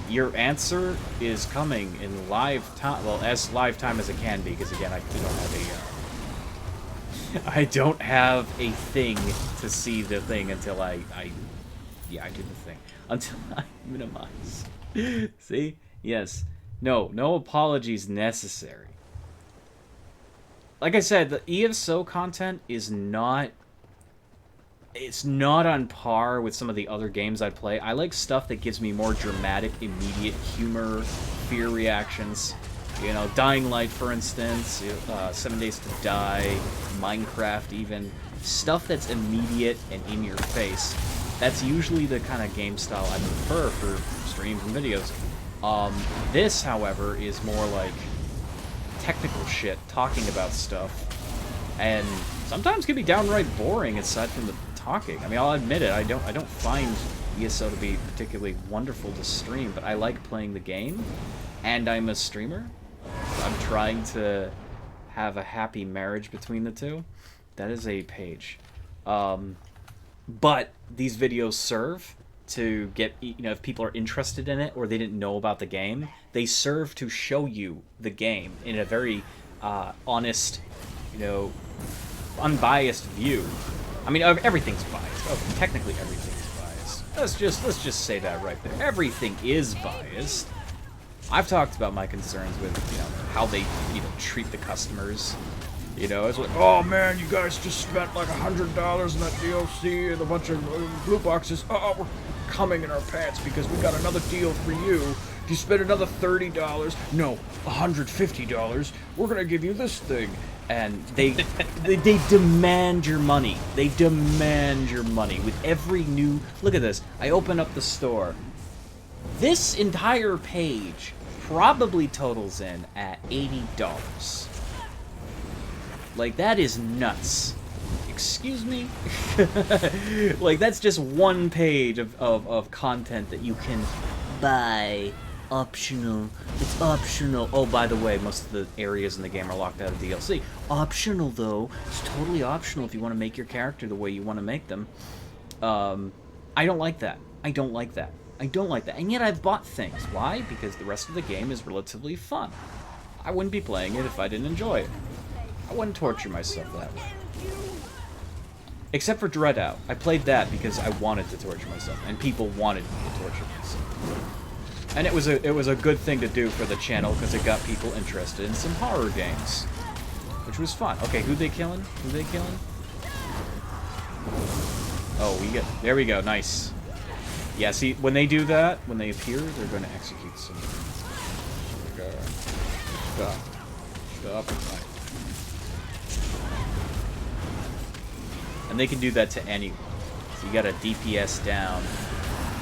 Your answer is coming in live time, well, as live time as it can be, because again, I don't have a thing to see the thing until I do the thing. Until I minimize. See? Yes. No apologies necessary. Like I said, the ESO content is not... It's not on par with some of the other games I play. I like stuff that gives me more dramatic, immediate humor, fear reactions. You know, Dying Light, for instance, 7 Days to Die, Minecraft even. Stuff that's immediate and in your face. That's usually the kind of game style I prefer for streams and videos. This, however, is more like technical shit, talking about stuff. And sometimes can be downright boring aside from the talking. I mean, I'll admit it, I don't find ESO to be particularly wonderful to stream, but I like playing the game, and I'm a streamer. I'm trying to have a happy marriage between the two. That is a page. But these videos serve to get, you know, if people are interested in it or they didn't know about the game, they serve to show you the game in a very honest, you know, unbiased view. I mean, everything's biased. Oh, technically everything's biased. Let's just say that right there. Everything is biased. I've talked about my concerns with, you know, how they, you know, treat the customers. You know, it's like, oh man, you guys just spent like $100 on that DLC and a bunch of blue boxes. Oh, we're coming in our pants because we got another deal for you. If you spend another $30, no, $150, we're gonna give you this thing. And they demand your money. They demand your money with every new... Look at this. I open up the store. This entire page probably totals in at $80. Like, that is nuts. Excuse me? Like, that's just one page of content that you can buy. Optional. It's optional. Oh, by the way, most of the areas in the game are locked out of DLC. Optional, though. It's totally optional if you want to make your character the way you want to make them. I don't like that. I don't like that. I don't like that. And yet I've bought things. Why? Because the rest of the game is relatively fun. I wouldn't be playing it if I didn't enjoy it. I wouldn't torture myself that way. Except for Dread Out. I played that because I wanted to torture myself, and people wanted me to torture myself. And it was a good thing to do for the channel because it got people interested in some horror games. which was fun. Okay, who they killing? Who they killing? Oh, we get... There we go, nice. Yeah, see, when they do that, when they appear, they're going to execute someone. Stop. Stop. And they can do that to anyone. So you got a DPS down.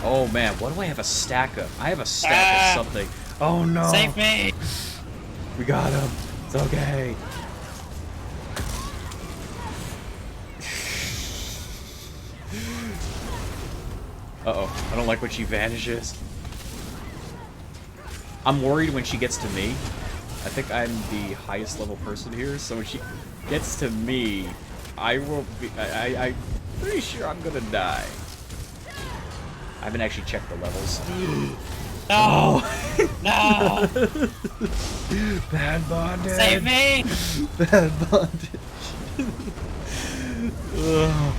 Oh man, what do I have a stack of? I have a stack of something. Oh no! Save me! We got him. It's okay. Uh-oh. I don't like when she vanishes. I'm worried when she gets to me. I think I'm the highest level person here, so when she gets to me, I will be... I'm pretty sure I'm gonna die. I haven't actually checked the levels. No! No! Bad bondage. Save me! Bad bondage. Ugh.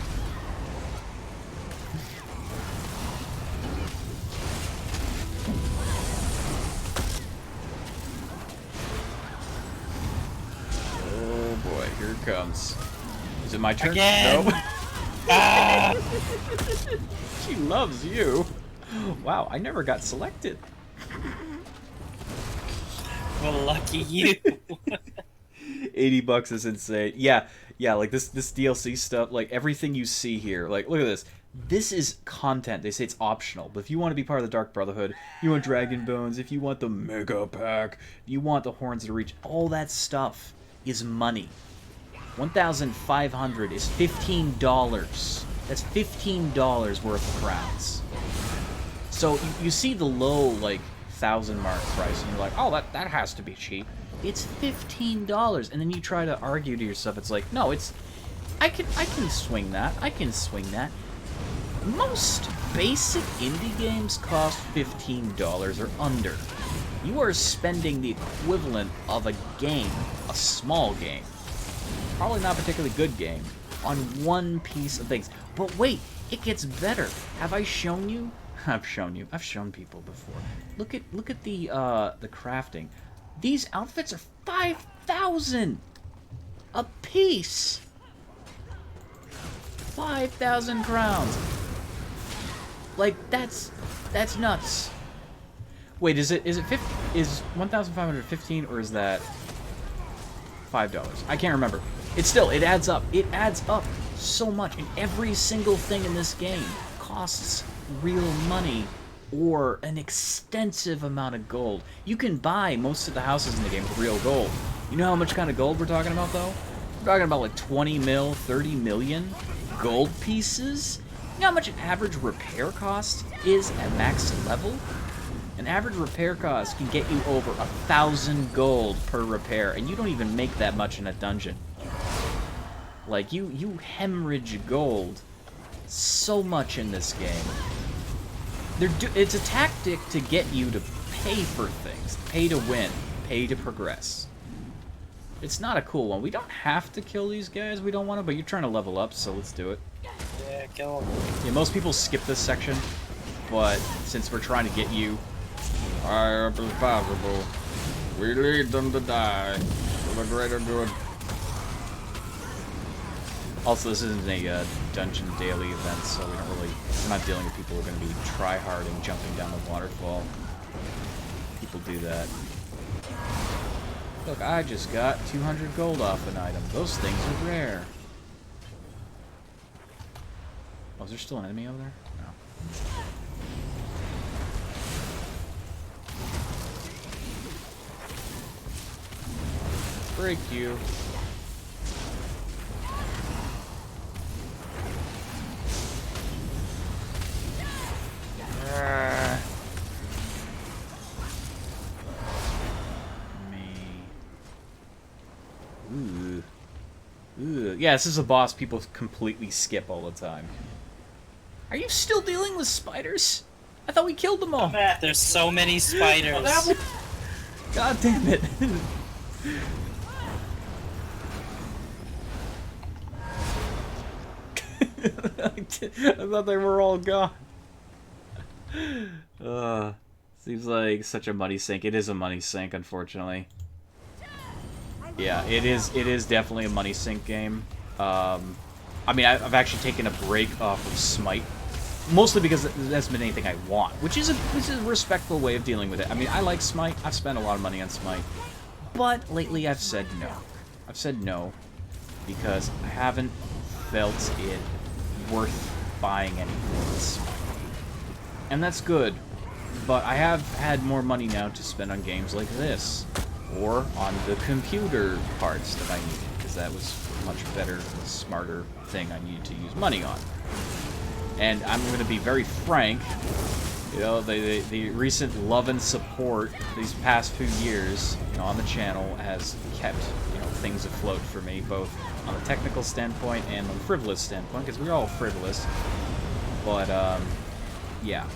Oh boy, here it comes. Is it my turn? Again. No. Ah! She loves you. Wow, I never got selected. Well, lucky you. $80 is insane. Yeah, like this DLC stuff, like everything you see here, like look at this. This is content. They say it's optional, but if you want to be part of the Dark Brotherhood, you want Dragon Bones, if you want the Mega Pack, you want the Horns of the Reach, all that stuff is money. 1,500 is $15. That's $15 worth of crowns. So you see the low, like, 1,000 mark price, and you're like, oh, that has to be cheap. It's $15, and then you try to argue to yourself, it's like, no, it's, I can swing that, I can swing that. Most basic indie games cost $15 or under. You are spending the equivalent of a game, a small game, probably not a particularly good game, on one piece of things. But wait, it gets better. Have I shown you? I've shown you. I've shown people before. Look at the crafting. These outfits are 5,000 a piece. 5,000 crowns. Like that's nuts. Wait, is 1,515 or is that $5? I can't remember. It's still, it adds up. It adds up so much, and every single thing in this game costs real money or an extensive amount of gold. You can buy most of the houses in the game with real gold. You know how much kind of gold we're talking about, though? We're talking about like 20 mil, 30 million gold pieces. You know how much an average repair cost is at max level? An average repair cost can get you over 1,000 gold per repair, and you don't even make that much in a dungeon. Like, you hemorrhage gold so much in this game. It's a tactic to get you to pay for things, pay to win, pay to progress. It's not a cool one. We don't have to kill these guys, we don't want to, but you're trying to level up, so let's do it. Yeah, kill him. Yeah, most people skip this section, but since we're trying to get you, I hope it's possible. We lead them to die for the greater good. Also, this isn't a dungeon daily event, so we're not dealing with people who are going to be try-harding, jumping down the waterfall. People do that. Look, I just got 200 gold off an item. Those things are rare. Oh, is there still an enemy over there? No. Break you. Ooh. Yeah, this is a boss people completely skip all the time. Are you still dealing with spiders? I thought we killed them all. There's so many spiders. God damn it. I thought they were all gone. Seems like such a money sink. It is a money sink, unfortunately. I Yeah, it is definitely a money sink game. I mean, I've actually taken a break off of Smite, mostly because it hasn't been anything I want, which is a respectful way of dealing with it. I mean, I like Smite. I've spent a lot of money on Smite, but lately I've said no. I've said no because I haven't felt it worth buying anything with Smite, and that's good. But I have had more money now to spend on games like this, or on the computer parts that I needed, because that was a much better, smarter thing I needed to use money on. And I'm going to be very frank, you know, the recent love and support these past few years, you know, on the channel has kept, you know, things afloat for me, both on a technical standpoint and on a frivolous standpoint, because we're all frivolous. But, yeah.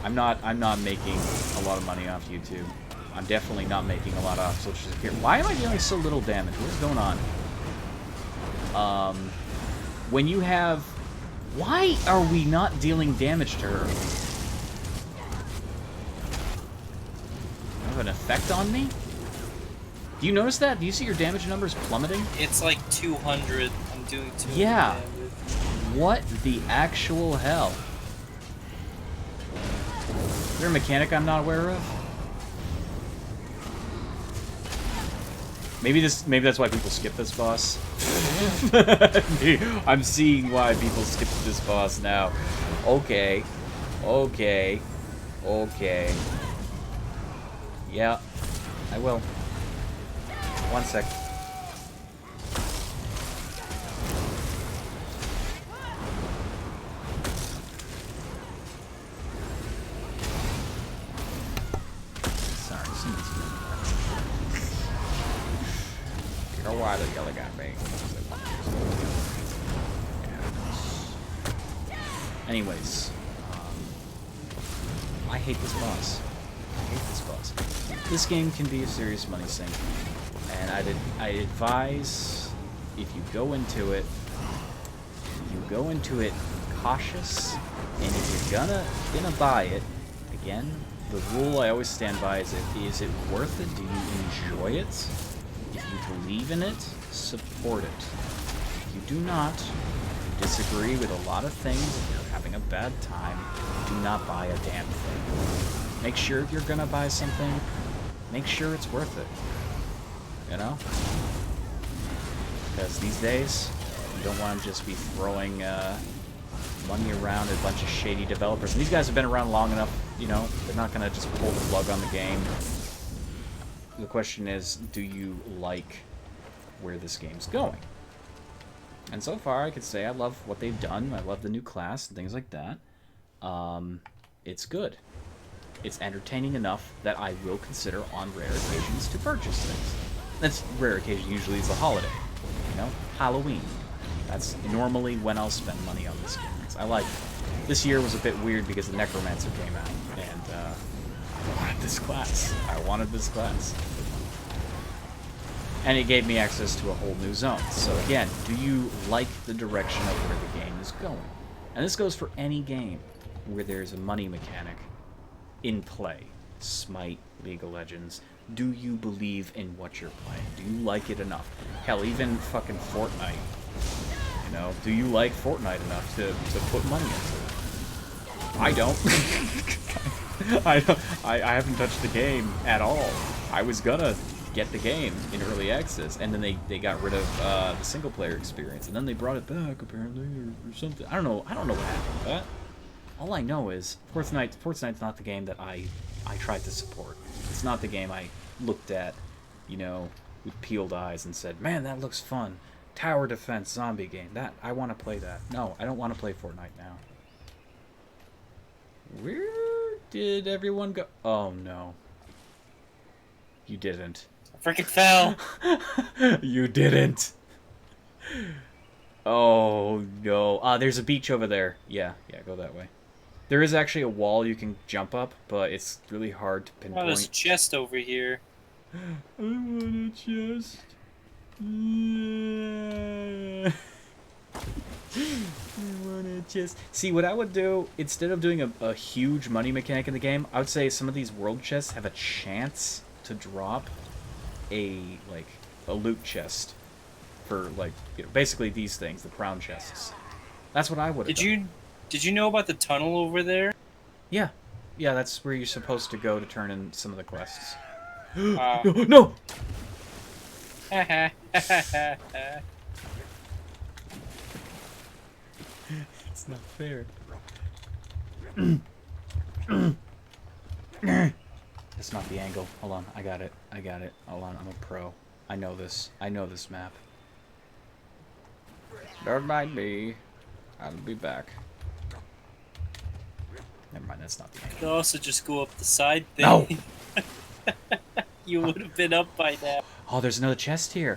I'm not making a lot of money off YouTube. I'm definitely not making a lot off social security. Why am I dealing so little damage? What's going on? When you have... Why are we not dealing damage to her? Have an effect on me? Do you notice that? Do you see your damage numbers plummeting? It's like 200. I'm doing 200 Yeah. damage. What the actual hell? Is there a mechanic I'm not aware of? Maybe that's why people skip this boss. I'm seeing why people skip this boss now. Okay. Okay. Okay. Yeah. I will. 1 sec. Why the yellow got me? Anyways, I hate this boss. I hate this boss. This game can be a serious money sink, and I advise if you go into it cautious, and if you're gonna buy it, again, the rule I always stand by is it worth it? Do you enjoy it? If you believe in it, support it. If you do not, disagree with a lot of things, if you're having a bad time, do not buy a damn thing. Make sure if you're gonna buy something, make sure it's worth it. You know? Because these days, you don't want to just be throwing money around at a bunch of shady developers. And these guys have been around long enough, you know, they're not gonna just pull the plug on the game. The question is, do you like where this game's going? And so far, I could say I love what they've done. I love the new class and things like that. It's good. It's entertaining enough that I will consider on rare occasions to purchase things. That's rare occasion. Usually it's a holiday. You know, Halloween. That's normally when I'll spend money on this game. I like it. This year was a bit weird because the Necromancer came out, and I wanted this class. I wanted this class. And it gave me access to a whole new zone. So again, do you like the direction of where the game is going? And this goes for any game where there's a money mechanic in play. Smite, League of Legends. Do you believe in what you're playing? Do you like it enough? Hell, even fucking Fortnite. You know, do you like Fortnite enough to put money into it? I don't. I haven't touched the game at all. I was gonna get the game in early access, and then they got rid of the single player experience, and then they brought it back apparently or something. I don't know what happened with that. All I know is Fortnite's not the game that I tried to support. It's not the game I looked at, you know, with peeled eyes and said, man, that looks fun. Tower defense zombie game. That I want to play that. No, I don't want to play Fortnite now. Where did everyone go? Oh no. You didn't. I freaking fell. You didn't. Oh no. There's a beach over there. Yeah, go that way. There is actually a wall you can jump up, but it's really hard to pinpoint. Oh, there's a chest over here. I want a chest. Yeah. I want a chest. See, what I would do, instead of doing a huge money mechanic in the game, I would say some of these world chests have a chance to drop a, like, a loot chest for like basically these things, the crown chests. That's what I would have done. Did you know about the tunnel over there? Yeah. Yeah, that's where you're supposed to go to turn in some of the quests. Uh, No! It's not fair. That's not the angle. Hold on, I got it. Hold on, I'm a pro. I know this map. Don't mind me. I'll be back. Never mind, that's not the you angle. could also just go up the side thing. No! You would have been up by now. Oh, there's another chest here.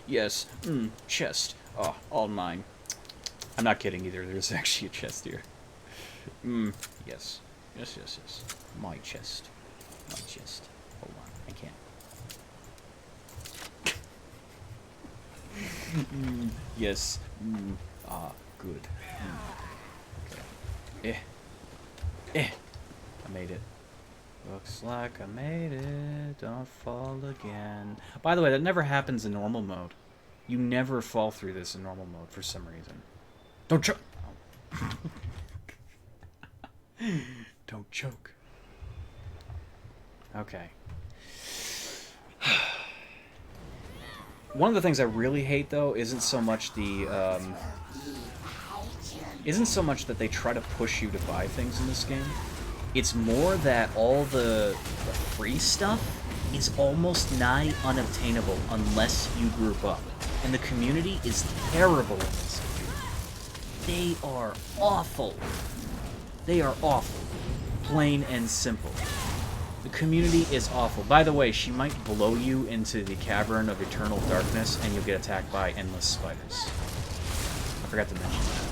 Yes. Chest. Oh, all mine. I'm not kidding either. There's actually a chest here. Yes. Yes. My chest. Hold on, I can't. Yes. Good. Okay. I made it. Looks like I made it. Don't fall again. By the way, that never happens in normal mode. You never fall through this in normal mode for some reason. Don't choke. Oh. Don't choke. Okay. One of the things I really hate, though, isn't so much that they try to push you to buy things in this game. It's more that all the free stuff is almost nigh unobtainable unless you group up. And the community is terrible in this game. They are awful. They are awful. Plain and simple. The community is awful. By the way, she might blow you into the cavern of eternal darkness and you'll get attacked by endless spiders. I forgot to mention that.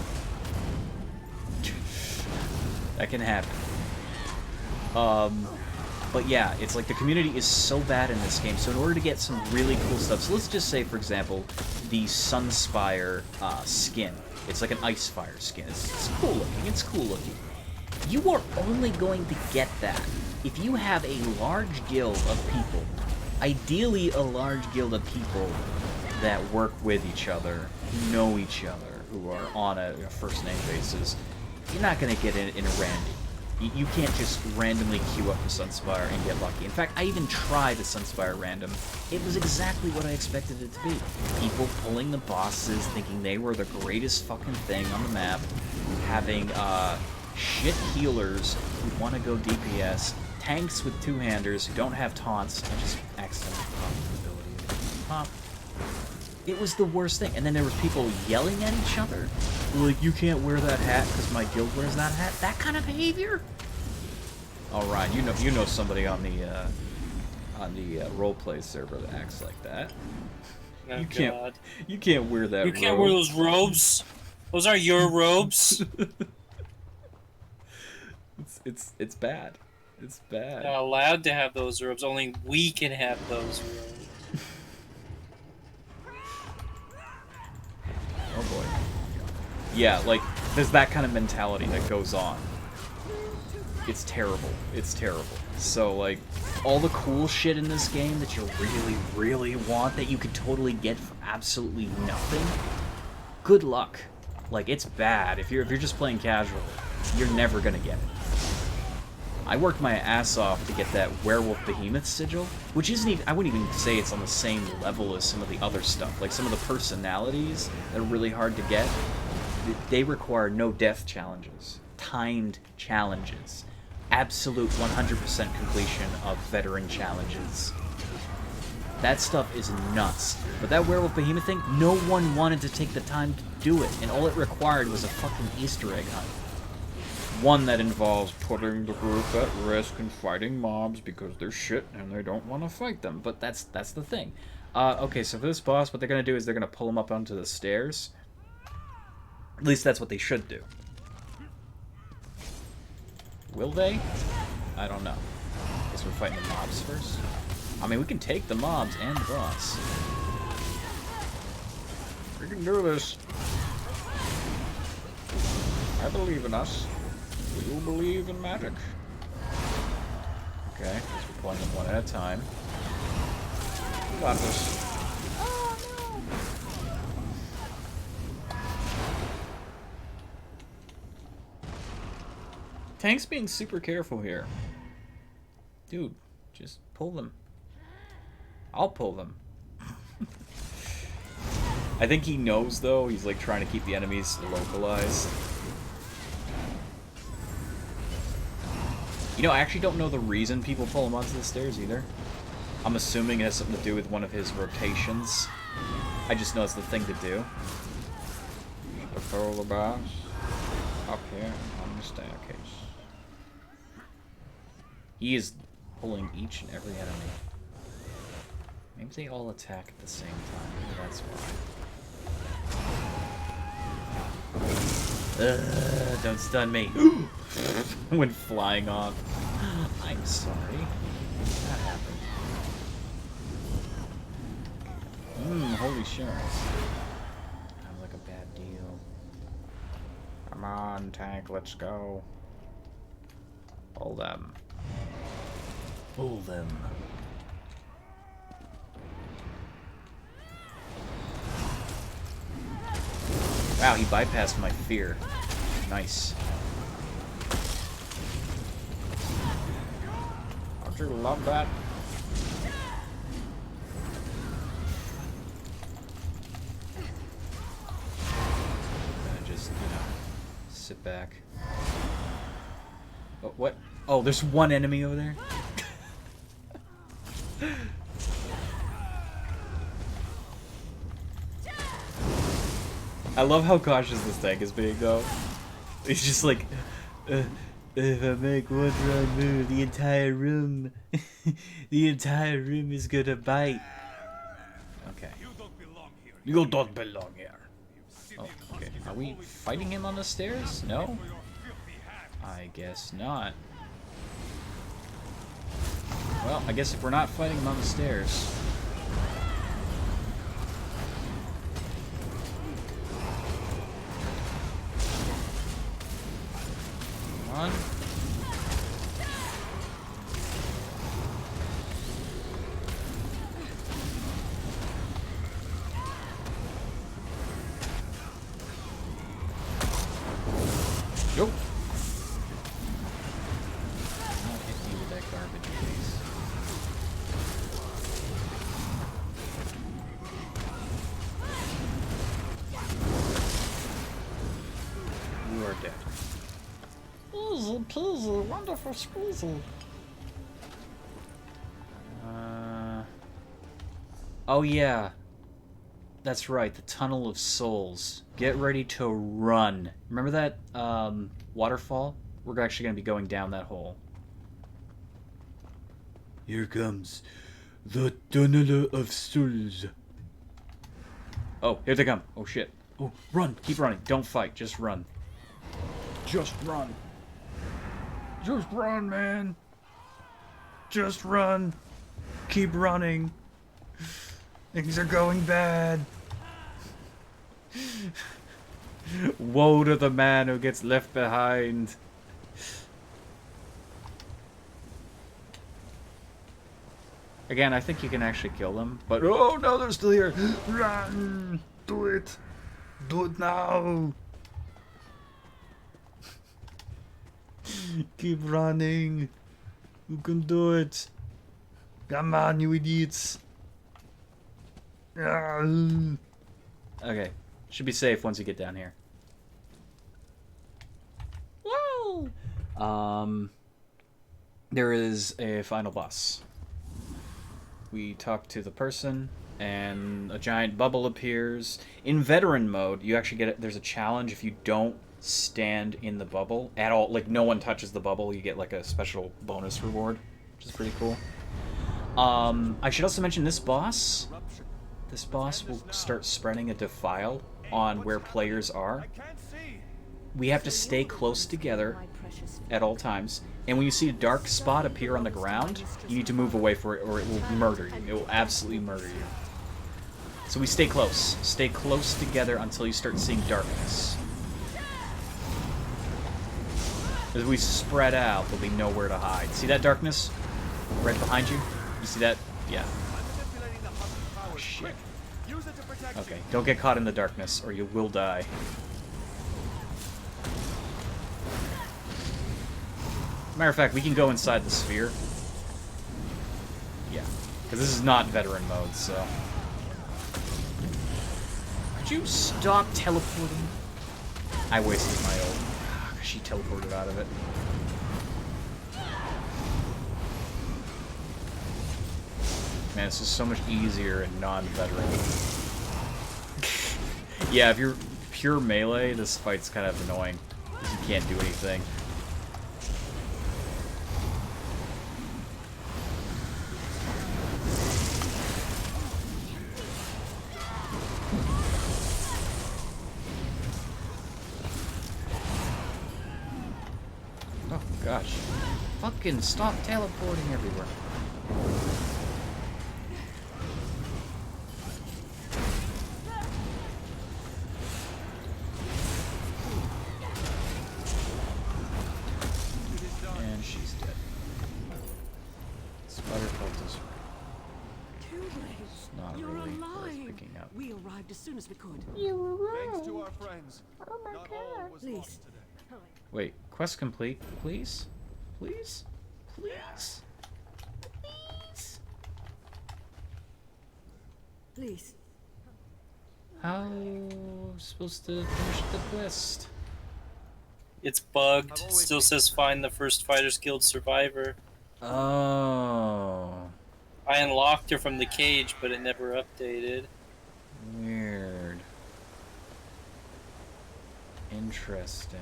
That can happen. But yeah, it's like the community is so bad in this game, so in order to get some really cool stuff, so let's just say, for example, the Sunspire skin. It's like an Icefire skin. It's cool looking. You are only going to get that if you have a large guild of people, ideally a large guild of people that work with each other, who know each other, who are on a first name basis. You're not going to get it in a random. You can't just randomly queue up the Sunspire and get lucky. In fact, I even tried the Sunspire random. It was exactly what I expected it to be. People pulling the bosses, thinking they were the greatest fucking thing on the map, having shit healers who want to go DPS, tanks with two-handers who don't have taunts, and just accidentally pop the ability. Pop. It was the worst thing. And then there was people yelling at each other. Like, you can't wear that hat because my guild wears that hat. That kind of behavior? All right, you know somebody on the roleplay server that acts like that. Oh, you can't wear that. You can't wear those robes. Those are your robes. It's bad. It's bad. You're not allowed to have those robes. Only we can have those robes. Oh boy. Yeah, like, there's that kind of mentality that goes on. It's terrible. It's terrible. So, like, all the cool shit in this game that you really, really want that you could totally get for absolutely nothing, good luck. Like, it's bad. If you're just playing casual, you're never gonna get it. I worked my ass off to get that Werewolf Behemoth sigil, which isn't even, I wouldn't even say it's on the same level as some of the other stuff. Like, some of the personalities that are really hard to get, they require no death challenges, timed challenges, absolute 100% completion of veteran challenges. That stuff is nuts. But that Werewolf Behemoth thing, no one wanted to take the time to do it, and all it required was a fucking Easter egg hunt. One that involves putting the group at risk and fighting mobs because they're shit and they don't want to fight them. But that's the thing. Okay, so for this boss, what they're going to do is they're going to pull him up onto the stairs. At least that's what they should do. Will they? I don't know. Guess we're fighting the mobs first. I mean, we can take the mobs and the boss. We can do this. I believe in us. Do you believe in magic? Okay, guess we're pulling them one at a time. Got this. Tank's being super careful here. Dude, just pull them. I'll pull them. I think he knows, though. He's, like, trying to keep the enemies localized. You know, I actually don't know the reason people pull him onto the stairs, either. I'm assuming it has something to do with one of his rotations. I just know it's the thing to do. Patrol the boss. Up here on the staircase. He is pulling each and every enemy. Maybe they all attack at the same time. Maybe that's why. Don't stun me. Went flying off. I'm sorry. That happened. Holy shit. Sounds like a bad deal. Come on, tank, let's go. Pull them. Pull them. Wow, he bypassed my fear. Nice. Don't you love that? I'm gonna just, sit back. Oh, what? Oh, there's one enemy over there? I love how cautious this tank is being, though. He's just like, if I make one wrong move, the entire room, the entire room is gonna bite. Okay. You don't belong here. Oh, okay. Are we fighting him on the stairs? No? I guess not. Well, I guess if we're not fighting him on the stairs... Come on. Nope. Not hit me with that garbage face. You are dead. Easy peasy, wonderful squeezy. Oh yeah. That's right, the Tunnel of Souls. Get ready to run. Remember that waterfall? We're actually going to be going down that hole. Here comes the Tunnel of Souls. Oh, here they come. Oh shit. Oh, run. Keep running. Don't fight. Just run. Just run. Just run, man. Just run. Keep running. Things are going bad. Woe to the man who gets left behind. Again, I think you can actually kill them, but oh no, they're still here. Run! Do it! Do it now! Keep running. You can do it. Come on, you idiots. Okay. Should be safe once you get down here. Woo! There is a final boss. We talk to the person, and a giant bubble appears. In veteran mode, you actually get it. There's a challenge if you don't stand in the bubble at all. Like, no one touches the bubble. You get, like, a special bonus reward, which is pretty cool. I should also mention this boss. This boss will start spreading a defile on where players are. We have to stay close together at all times. And when you see a dark spot appear on the ground, you need to move away from it or it will murder you. It will absolutely murder you. So we stay close. Stay close together until you start seeing darkness. As we spread out, there'll be nowhere to hide. See that darkness? Right behind you? You see that? Yeah. forward. shit. Quick, use it to protect Okay, you. don't get caught in the darkness, or you will die. Matter of fact, we can go inside the sphere. Yeah, because this is not veteran mode, so... Could you stop teleporting? I wasted my ult. She teleported out of it. Man, this is so much easier in non-veteran. Yeah, if you're pure melee, this fight's kind of annoying. Because you can't do anything. Oh, gosh. Fucking stop teleporting everywhere. And she's dead. Spider cult is Too late. not You're really alive. worth picking up. We arrived as soon as we could. Thanks to our friends. Oh my Not all god. was Please. lost today. Wait, quest complete, please? Please? Please? Please? Please. How supposed to finish the quest? It's bugged. I've It always still been- says find the first Fighters Guild survivor. Oh, I unlocked her from the cage, but it never updated. weird. Interesting.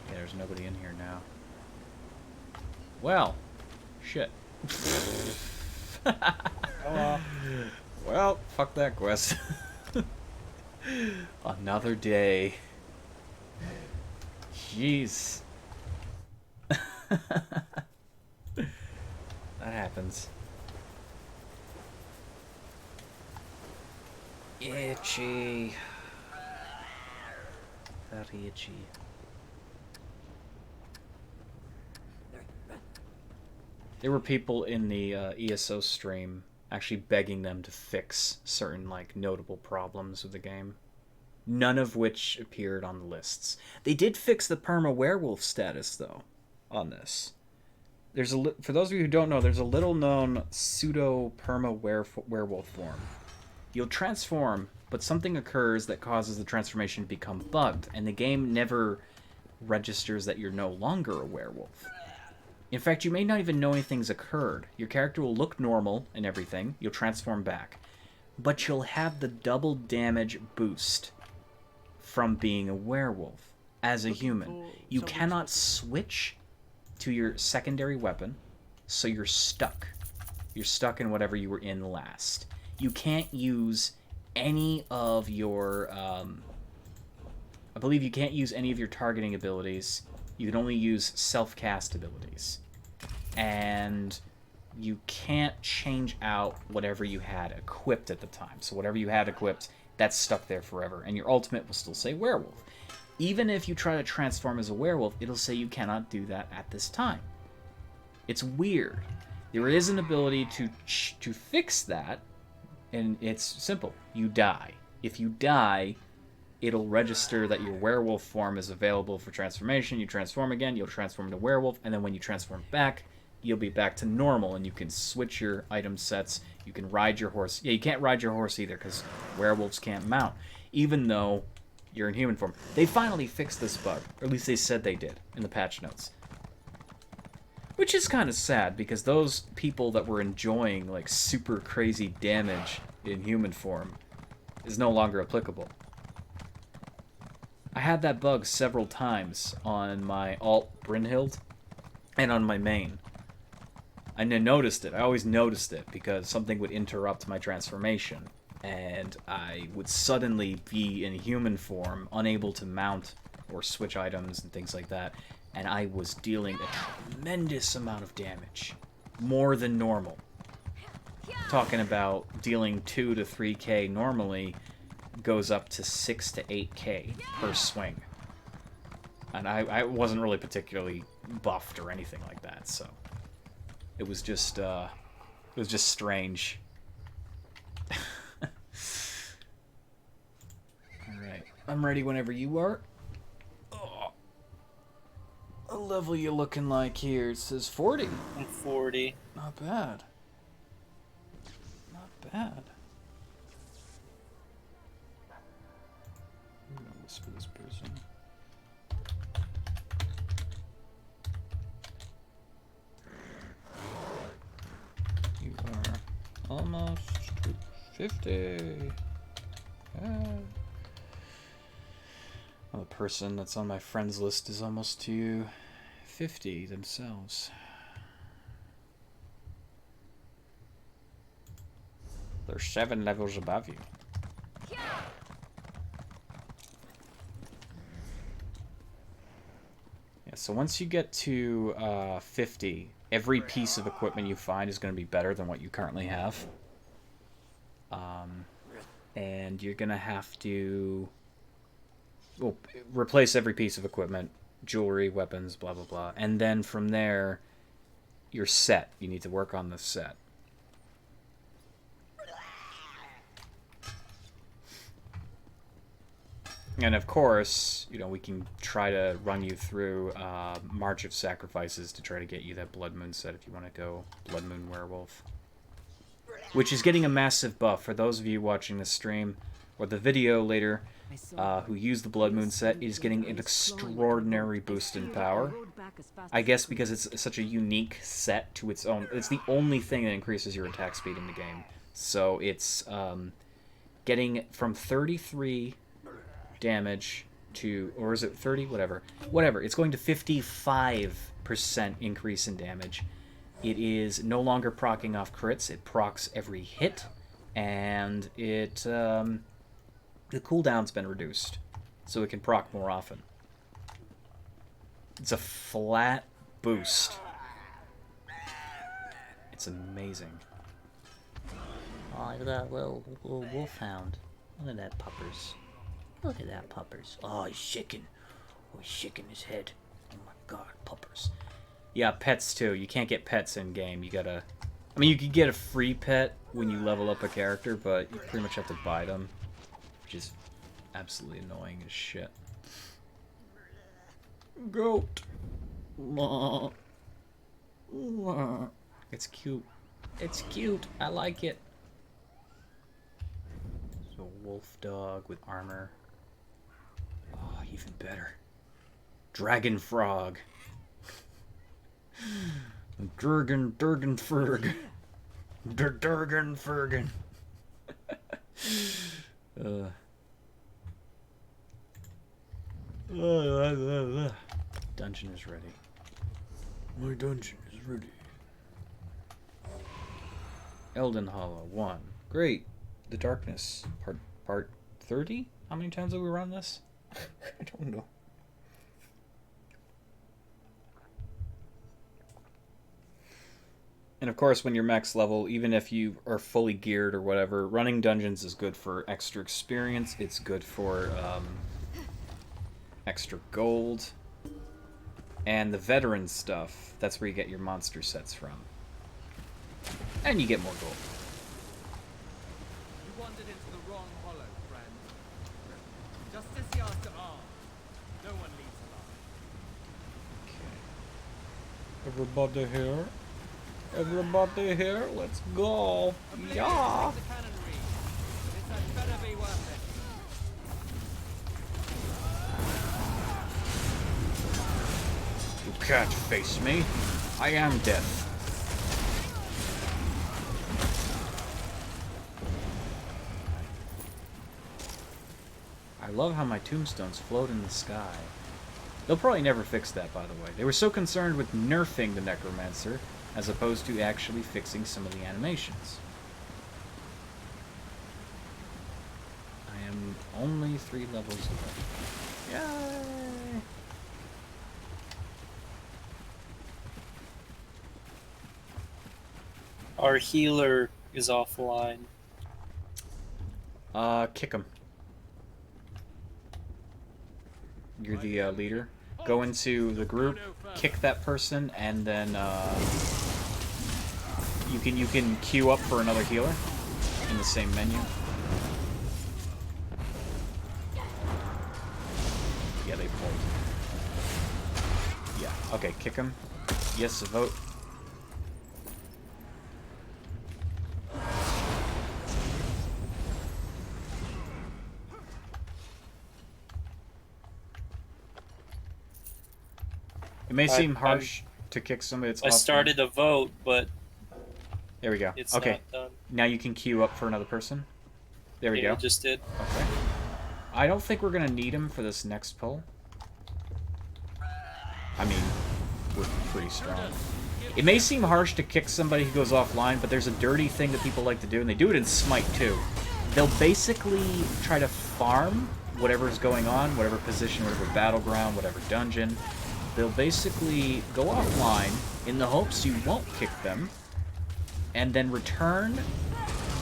Yeah, there's nobody in here now. Well, shit. Well, fuck that quest. Another day. Jeez. That happens. Itchy. Very itchy. There were people in the ESO stream actually begging them to fix certain like notable problems with the game, none of which appeared on the lists. They did fix the perma werewolf status though on this. There's for those of you who don't know, there's a little known pseudo perma werewolf form. You'll transform, but something occurs that causes the transformation to become bugged, and the game never registers that you're no longer a werewolf. In fact, you may not even know anything's occurred. Your character will look normal and everything. You'll transform back. But you'll have the double damage boost from being a werewolf as a human. You cannot switch to your secondary weapon, so you're stuck. You're stuck in whatever you were in last. You can't use any of your... I believe you can't use any of your targeting abilities. You can only use self-cast abilities. And you can't change out whatever you had equipped at the time. So whatever you had equipped, that's stuck there forever. And your ultimate will still say werewolf. Even if you try to transform as a werewolf, it'll say you cannot do that at this time. It's weird. There is an ability to fix that, and it's simple. You die. If you die, it'll register that your werewolf form is available for transformation. You transform again, you'll transform into werewolf, and then when you transform back, you'll be back to normal, and you can switch your item sets. You can ride your horse. Yeah, you can't ride your horse either, because werewolves can't mount, even though you're in human form. They finally fixed this bug, or at least they said they did in the patch notes. Which is kind of sad, because those people that were enjoying, like, super crazy damage in human form is no longer applicable. I had that bug several times on my alt Brynhild and on my main. I noticed it. I always noticed it because something would interrupt my transformation, and I would suddenly be in human form, unable to mount or switch items and things like that, and I was dealing a tremendous amount of damage. More than normal. Talking about dealing 2 to 3k normally goes up to 6 to 8k per swing. And I wasn't really particularly buffed or anything like that. So it was just strange. All right, I'm ready whenever you are. Oh. What level you looking like here? It says 40. I'm 40. Not bad. Not bad. I'm gonna whisper this person. You are almost 50. Well, the person that's on my friends list is almost to 50 themselves. They're 7 levels above you. Yeah, so once you get to 50, every piece of equipment you find is going to be better than what you currently have. And you're going to have to replace every piece of equipment, jewelry, weapons, blah, blah, blah. And then from there, you're set. You need to work on the set. And of course, you know, we can try to run you through March of Sacrifices to try to get you that Blood Moon set if you want to go Blood Moon Werewolf. Which is getting a massive buff. For those of you watching this stream, or the video later, who use the Blood Moon set, is getting an extraordinary boost in power. I guess because it's such a unique set to its own. It's the only thing that increases your attack speed in the game. So it's getting from 33 damage to, or is it 30? Whatever. It's going to 55% increase in damage. It is no longer proccing off crits. It procs every hit, and it the cooldown's been reduced, so it can proc more often. It's a flat boost. It's amazing. Oh, look at that little wolfhound. Look at that puppers. Look at that puppers. Oh, he's shaking. Oh, he's shaking his head. Oh my god, puppers. Yeah, pets too. You can't get pets in game. You gotta. I mean, you can get a free pet when you level up a character, but you pretty much have to buy them, which is absolutely annoying as shit. Goat. It's cute. It's cute. I like it. So wolf dog with armor. Oh, even better. Dragon frog. Durgan Ferg. Durgan Fergan. Dungeon is ready. My dungeon is ready. Elden Hollow 1. Great. The Darkness. Part 30? How many times have we run this? I don't know. And of course, when you're max level, even if you are fully geared or whatever, running dungeons is good for extra experience. It's good for extra gold. And the veteran stuff, that's where you get your monster sets from. And you get more gold. You wandered into the wrong hollow, friend. Justiciars to arms. No one leaves alive. Okay. Everybody here? Everybody here? Let's go! Yeah! The cannonry. This had better be worth it. You can't face me. I am death. I love how my tombstones float in the sky. They'll probably never fix that, by the way. They were so concerned with nerfing the Necromancer, as opposed to actually fixing some of the animations. I am only 3 levels away. Yay! Our healer is offline. Kick him. You're the leader. go into the group, kick that person, and then you can queue up for another healer in the same menu. Yeah, they pulled. Yeah. Okay, kick him. Yes, vote. It may seem harsh to kick somebody that's I started a vote, but there we go. it's Okay. not done. Now you can queue up for another person. There we Yeah, go. I just did. Okay. I don't think we're gonna need him for this next pull. I mean, we're pretty strong. It may seem harsh to kick somebody who goes offline, but there's a dirty thing that people like to do, and they do it in Smite too. They'll basically try to farm whatever's going on, whatever position, whatever battleground, whatever dungeon. They'll basically go offline in the hopes you won't kick them, and then return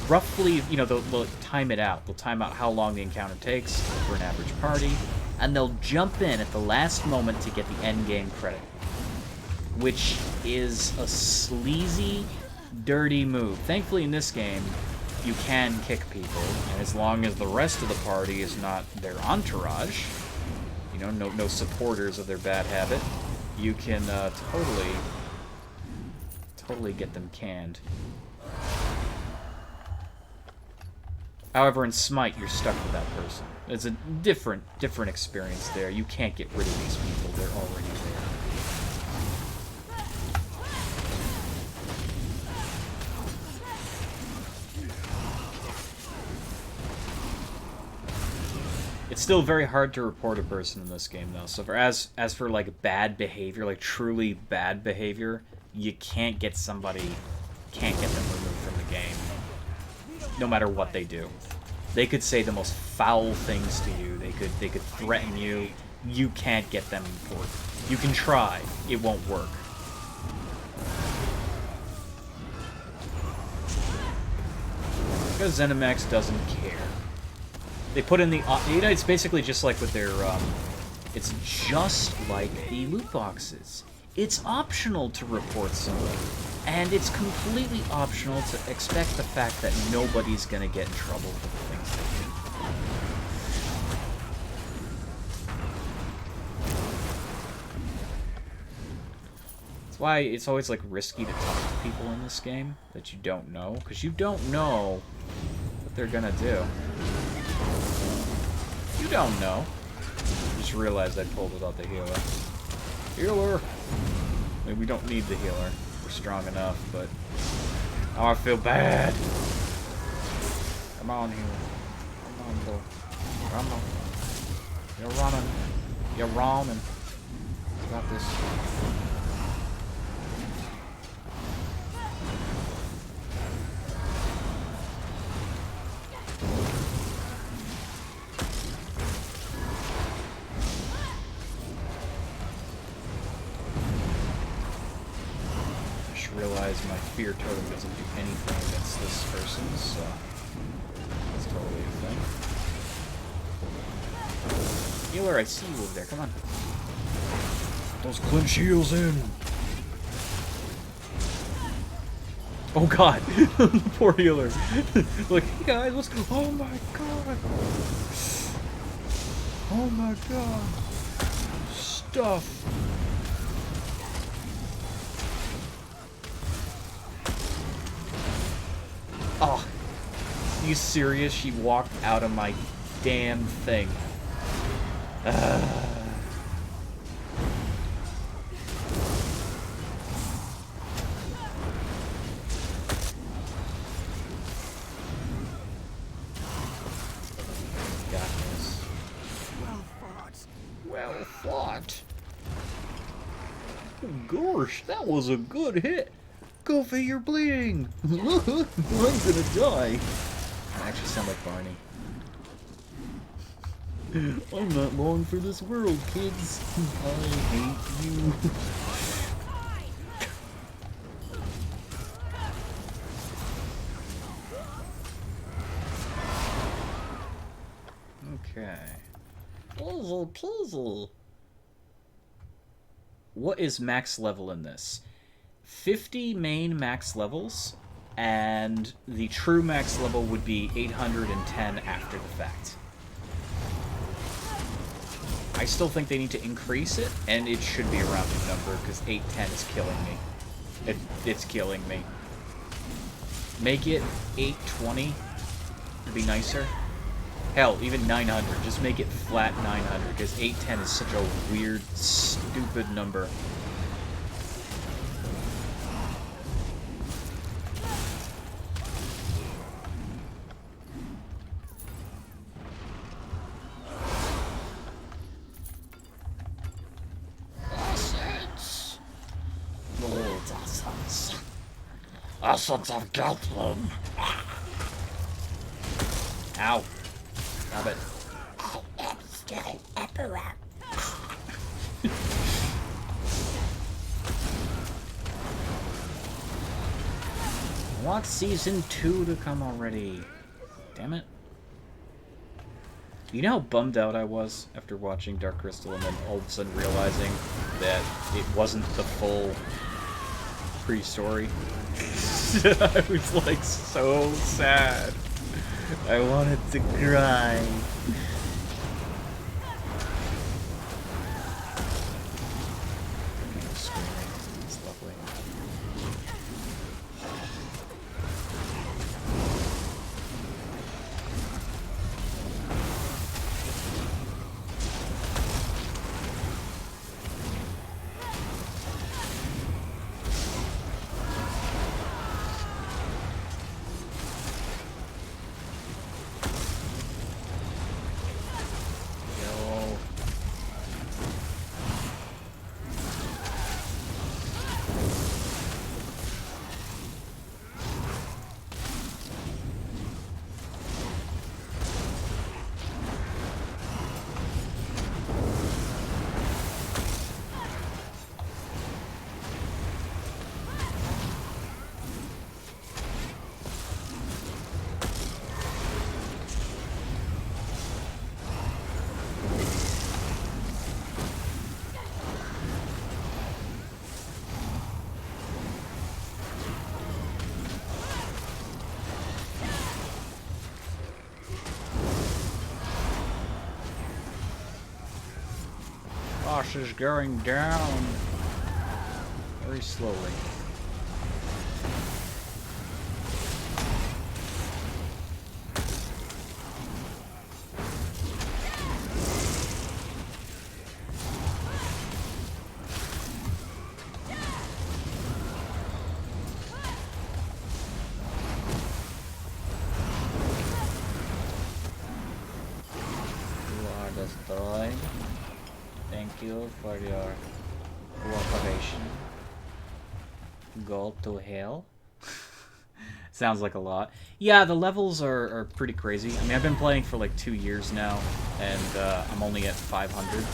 roughly, you know, they'll time it out. They'll time out how long the encounter takes for an average party, and they'll jump in at the last moment to get the end game credit, which is a sleazy, dirty move. Thankfully, in this game, you can kick people, and as long as the rest of the party is not their entourage, you know, no supporters of their bad habit, you can totally get them canned. However, in Smite, you're stuck with that person. It's a different experience there. You can't get rid of these people. They're already there. It's still very hard to report a person in this game, though. So as for like bad behavior, like truly bad behavior, you can't get them removed from the game, no matter what they do. They could say the most foul things to you. They could threaten you. You can't get them reported. You can try. It won't work. Because ZeniMax doesn't care. They put in the... You know, it's basically just like with their... it's just like the loot boxes. It's optional to report somebody. And it's completely optional to expect the fact that nobody's gonna get in trouble for the things they do. That's why it's always like risky to talk to people in this game that you don't know, because you don't know what they're gonna do. You don't know. Just realized I pulled without the healer. Healer! I mean, we don't need the healer. We're strong enough, but... Oh, I feel bad! Come on, healer. Come on, boy. Come on. You're running. You're running. Got this. Realize my fear totem doesn't do anything against this person, so that's totally a thing. Healer, I see you over there. Come on. Those clinch heals in. Oh god, the poor healer. Like, hey guys, what's going on? Oh my god. Oh my god. Stuff. Oh, are you serious? She walked out of my damn thing. Got this. Well fought. Well fought. Oh, gosh, that was a good hit. Goofy, you're bleeding! I'm gonna die! I actually sound like Barney. I'm not long for this world, kids. I hate you. Okay. Puzzle, puzzle. what is max level in this? 50 main max levels, and the true max level would be 810 after the fact. I still think they need to increase it, and it should be a rounded number, because 810 is killing me. It's killing me. Make it 820 would be nicer. Hell, even 900. Just make it flat 900, because 810 is such a weird, stupid number. Essence of Gatling. Ow. Stop it. I am still Emperor. I want Season 2 to come already. Damn it. You know how bummed out I was after watching Dark Crystal and then all of a sudden realizing that it wasn't the full pre-story? I was like so sad. I wanted to cry. It's lovely. Boss is going down very slowly. You are destroyed. Thank you for your cooperation. Go to hell. Sounds like a lot. Yeah, the levels are pretty crazy. I mean, I've been playing for like 2 years now, and I'm only at 500.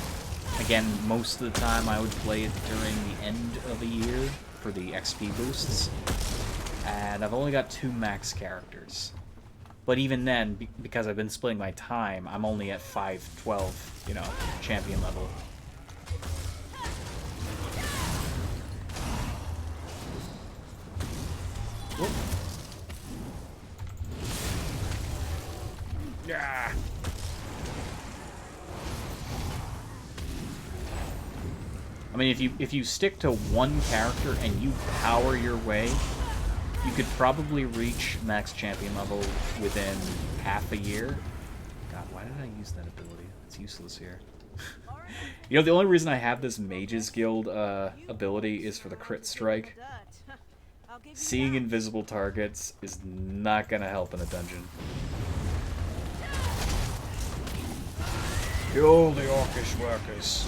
Again, most of the time I would play it during the end of a year for the XP boosts. And I've only got 2 max characters. But even then, because I've been splitting my time, I'm only at 512, you know, champion level. Whoop. Yeah. I mean, if you stick to one character and you power your way, you could probably reach max champion level within half a year. God, why did I use that ability? It's useless here. You know, the only reason I have this Mages Guild ability is for the crit strike. Seeing invisible targets is not gonna help in a dungeon. Kill the orcish workers.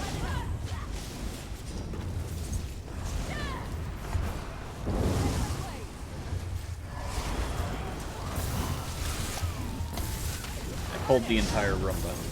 I pulled the entire room, by the way.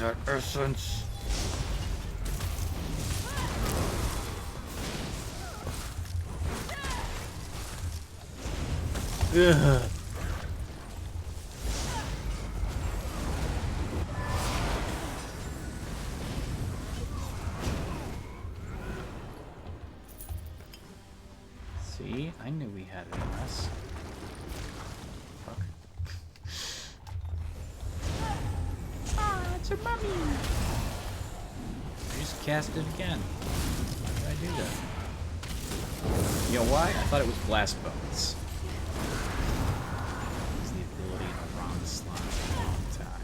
that essence. Ugh. See, I knew we had it in us. Fuck. Ah, it's a mummy! I just cast it again. Why did I do that? You know why? I thought it was blast bones. It's the ability in the wrong slot at the wrong time.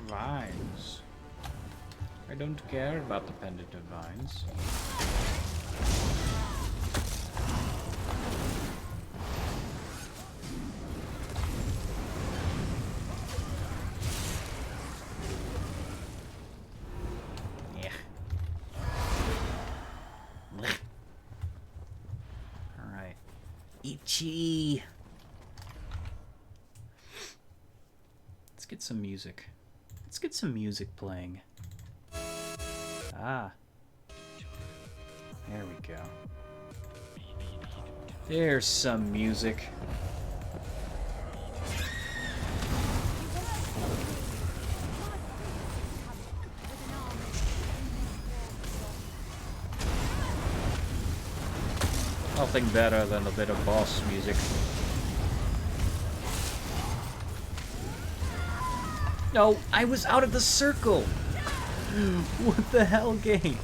Vines. I don't care about the pendant of vines. Yeah. Alright. Itchy. Let's get some music. Let's get some music playing. Ah. There we go. There's some music. Nothing better than a bit of boss music. No, I was out of the circle! What the hell, game?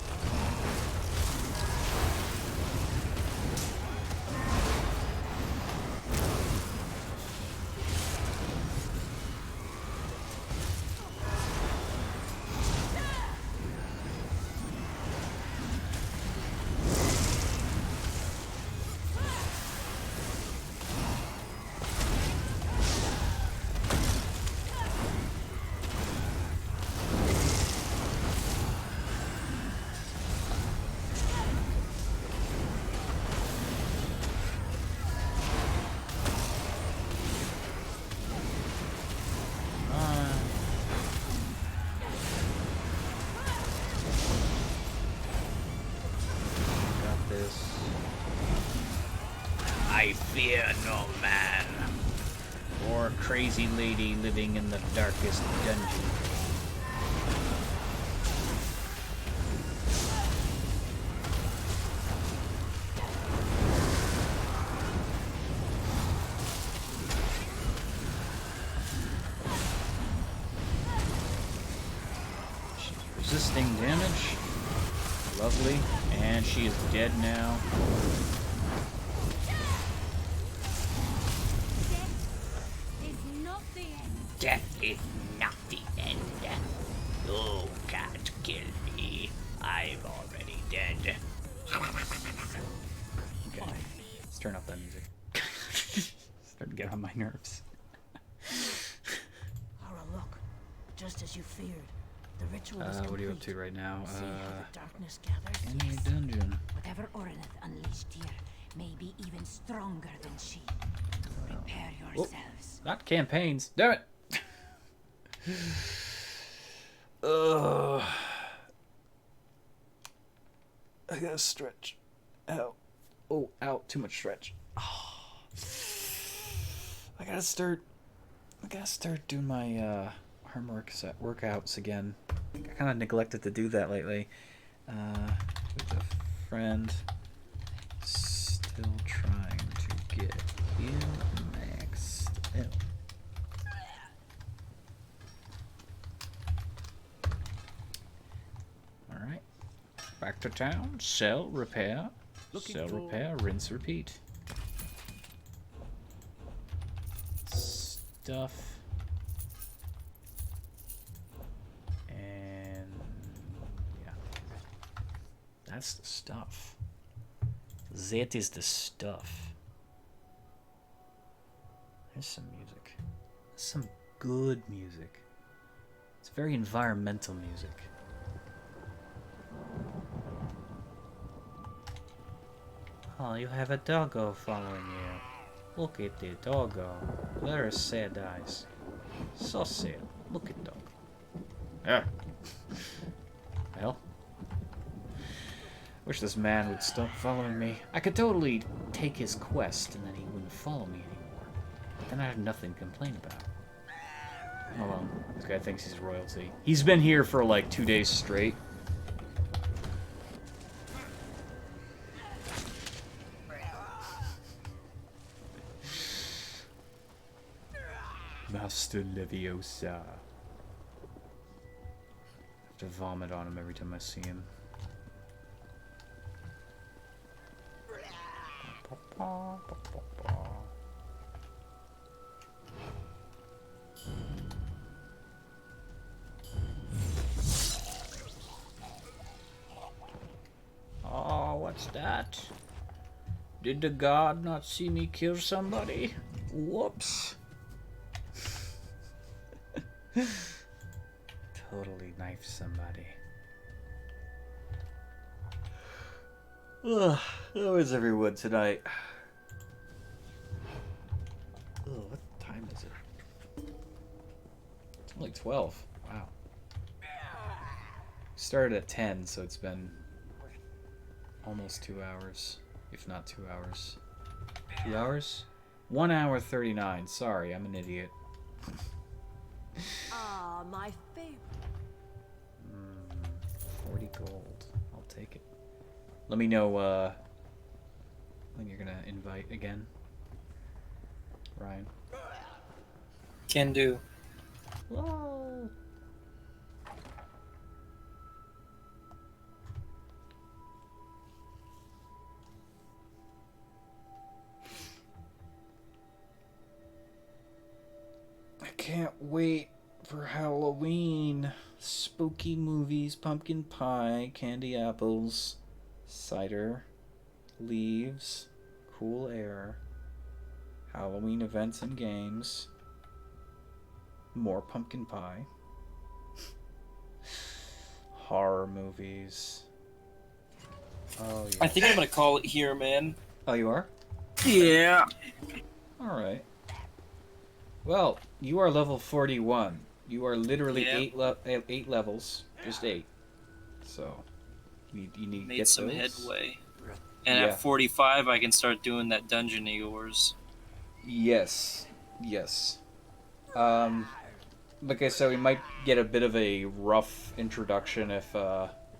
I fear no man, or crazy lady living in the darkest dungeon. She's resisting damage. Lovely. And she is dead now. Death is not the end. You can't kill me. I'm already dead. Okay, let's turn off that music. Starting to get on my nerves. Hara, look. Just as you feared. The ritual is complete. What are you up to right now? See how the darkness gathers? In Yes. a dungeon. Whatever Orineth unleashed here may be even stronger than she. Prepare yourselves. Not campaigns. Damn it! I gotta stretch. Ow. Oh, out. Too much stretch. Oh. I gotta start doing my arm workouts again. I kind of neglected to do that lately. With a friend, still trying to get in maxed out. All right, back to town. Sell, repair, sell, repair, rinse, repeat. Stuff. That's the stuff. That is the stuff. There's some music. Some good music. It's very environmental music. Oh, you have a doggo following you. Look at the doggo. Very sad eyes. So sad. Look at dog. Yeah. Well. Wish this man would stop following me. I could totally take his quest and then he wouldn't follow me anymore. But then I have nothing to complain about. Oh well, this guy thinks he's royalty. He's been here for like 2 days straight. Master Leviosa. I have to vomit on him every time I see him. Oh, what's that? Did the god not see me kill somebody? Whoops. Totally knifed somebody. Ugh, how is everyone tonight? Ugh, what time is it? It's only 12. Wow. Started at 10, so it's been almost 2 hours, if not 2 hours. 2 hours? 1 hour 39. Sorry, I'm an idiot. Ah, my favorite. 40 gold. I'll take it. Let me know when you're gonna invite again, Ryan. Can do. Whoa. I can't wait for Halloween. Spooky movies, pumpkin pie, candy apples, cider, leaves, cool air, Halloween events and games, more pumpkin pie, horror movies. Oh, yeah. I think I'm gonna call it here, man. Oh, you are? Yeah. Alright. Well, you are level 41. You are literally Yep. eight levels. Just 8. So, you need to Made get some those. headway. And Yeah. at 45, I can start doing that dungeon of yours. Yes. Yes. Like I said, we might get a bit of a rough introduction if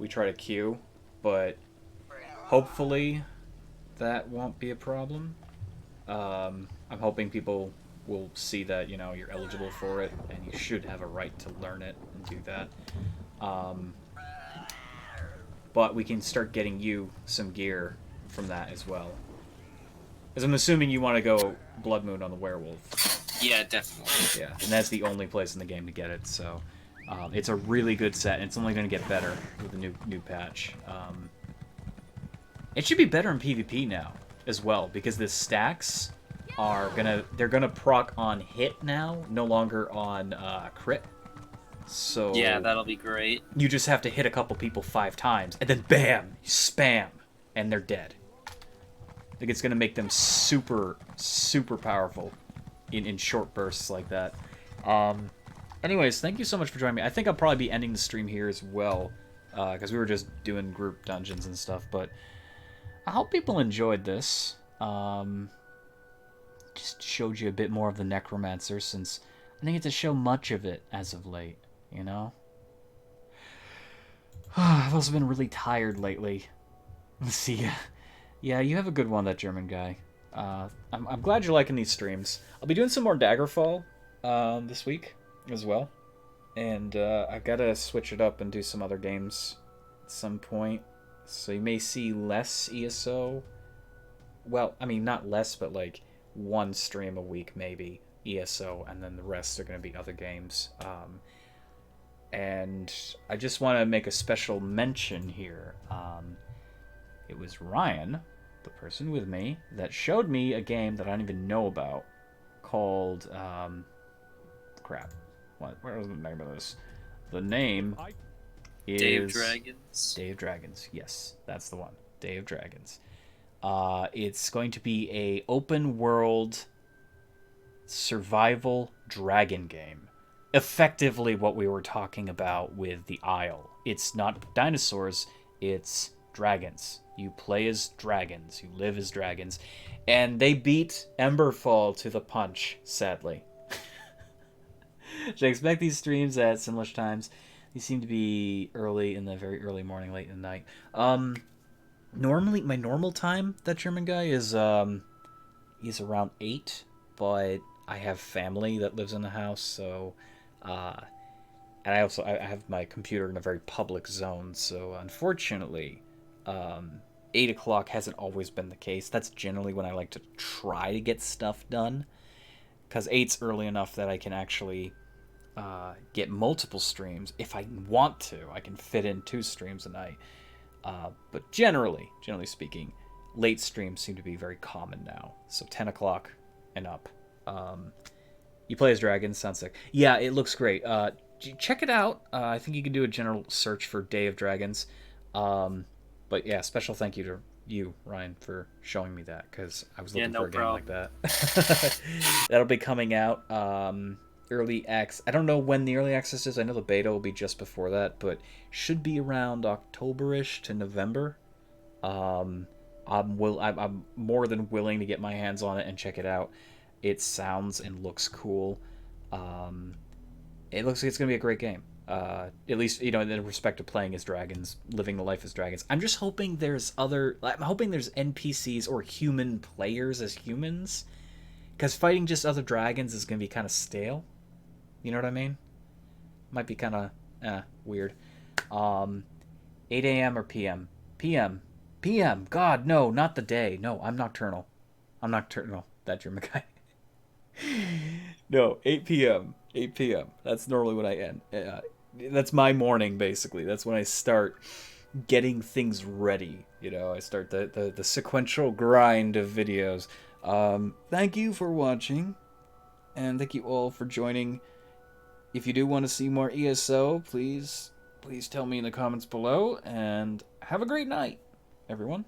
we try to queue, but hopefully that won't be a problem. I'm hoping people will see that, you know, you're eligible for it and you should have a right to learn it and do that. But we can start getting you some gear from that as well. Because I'm assuming you want to go Blood Moon on the werewolf. Yeah, definitely. Yeah, and that's the only place in the game to get it, so it's a really good set, and it's only going to get better with the new patch. It should be better in PvP now as well, because the stacks are they're gonna proc on hit now, no longer on crit. So Yeah, that'll be great. you just have to hit a couple people 5 times, and then bam, you spam, and they're dead. I think it's gonna make them super, super powerful in short bursts like that. Anyways, thank you so much for joining me. I think I'll probably be ending the stream here as well, because we were just doing group dungeons and stuff, but I hope people enjoyed this. Just showed you a bit more of the Necromancer, since I didn't get to show much of it as of late, you know? I've also been really tired lately. Let's see. Yeah, you have a good one, that German guy. I'm glad you're liking these streams. I'll be doing some more Daggerfall this week as well. And I've got to switch it up and do some other games at some point. So you may see less ESO. Well, I mean, not less, but like 1 stream a week maybe ESO, and then the rest are going to be other games. And I just want to make a special mention here. It was Ryan, the person with me, that showed me a game that I don't even know about called, crap. Where was the name of this? The name is... Day of Dragons. Day of Dragons. Yes, that's the one. Day of Dragons. It's going to be a open world survival dragon game. Effectively what we were talking about with the Isle. It's not dinosaurs, it's dragons. You play as dragons, you live as dragons, and they beat Emberfall to the punch, sadly. Should I expect these streams at similar times? These seem to be early in the very early morning, late in the night. Normally, my normal time, that German guy, is he's around 8, but I have family that lives in the house, so, and I have my computer in a very public zone, so unfortunately, 8 o'clock hasn't always been the case. That's generally when I like to try to get stuff done, because 8's early enough that I can actually get multiple streams. If I want to, I can fit in 2 streams a night. But generally speaking, late streams seem to be very common now. So 10 o'clock and up. You play as dragons, sounds sick. Yeah, it looks great. Check it out. I think you can do a general search for Day of Dragons. But yeah, special thank you to you, Ryan, for showing me that, because I was looking for a game like that. That'll be coming out early access. I don't know when the early access is. I know the beta will be just before that, but should be around October-ish to November. I'm more than willing to get my hands on it and check it out. It sounds and looks cool. It looks like it's gonna be a great game. At least, in respect to playing as dragons, living the life as dragons. I'm just hoping there's NPCs or human players as humans, because fighting just other dragons is gonna be kind of stale. You know what I mean? Might be kind of weird. 8 a.m. or p.m. p.m. God, no, not the day. No, I'm nocturnal. That German guy. No, 8 p.m. 8 p.m. That's normally when I end. That's my morning, basically. That's when I start getting things ready. I start the sequential grind of videos. Thank you for watching, and thank you all for joining. If you do want to see more ESO, please tell me in the comments below, and have a great night, everyone.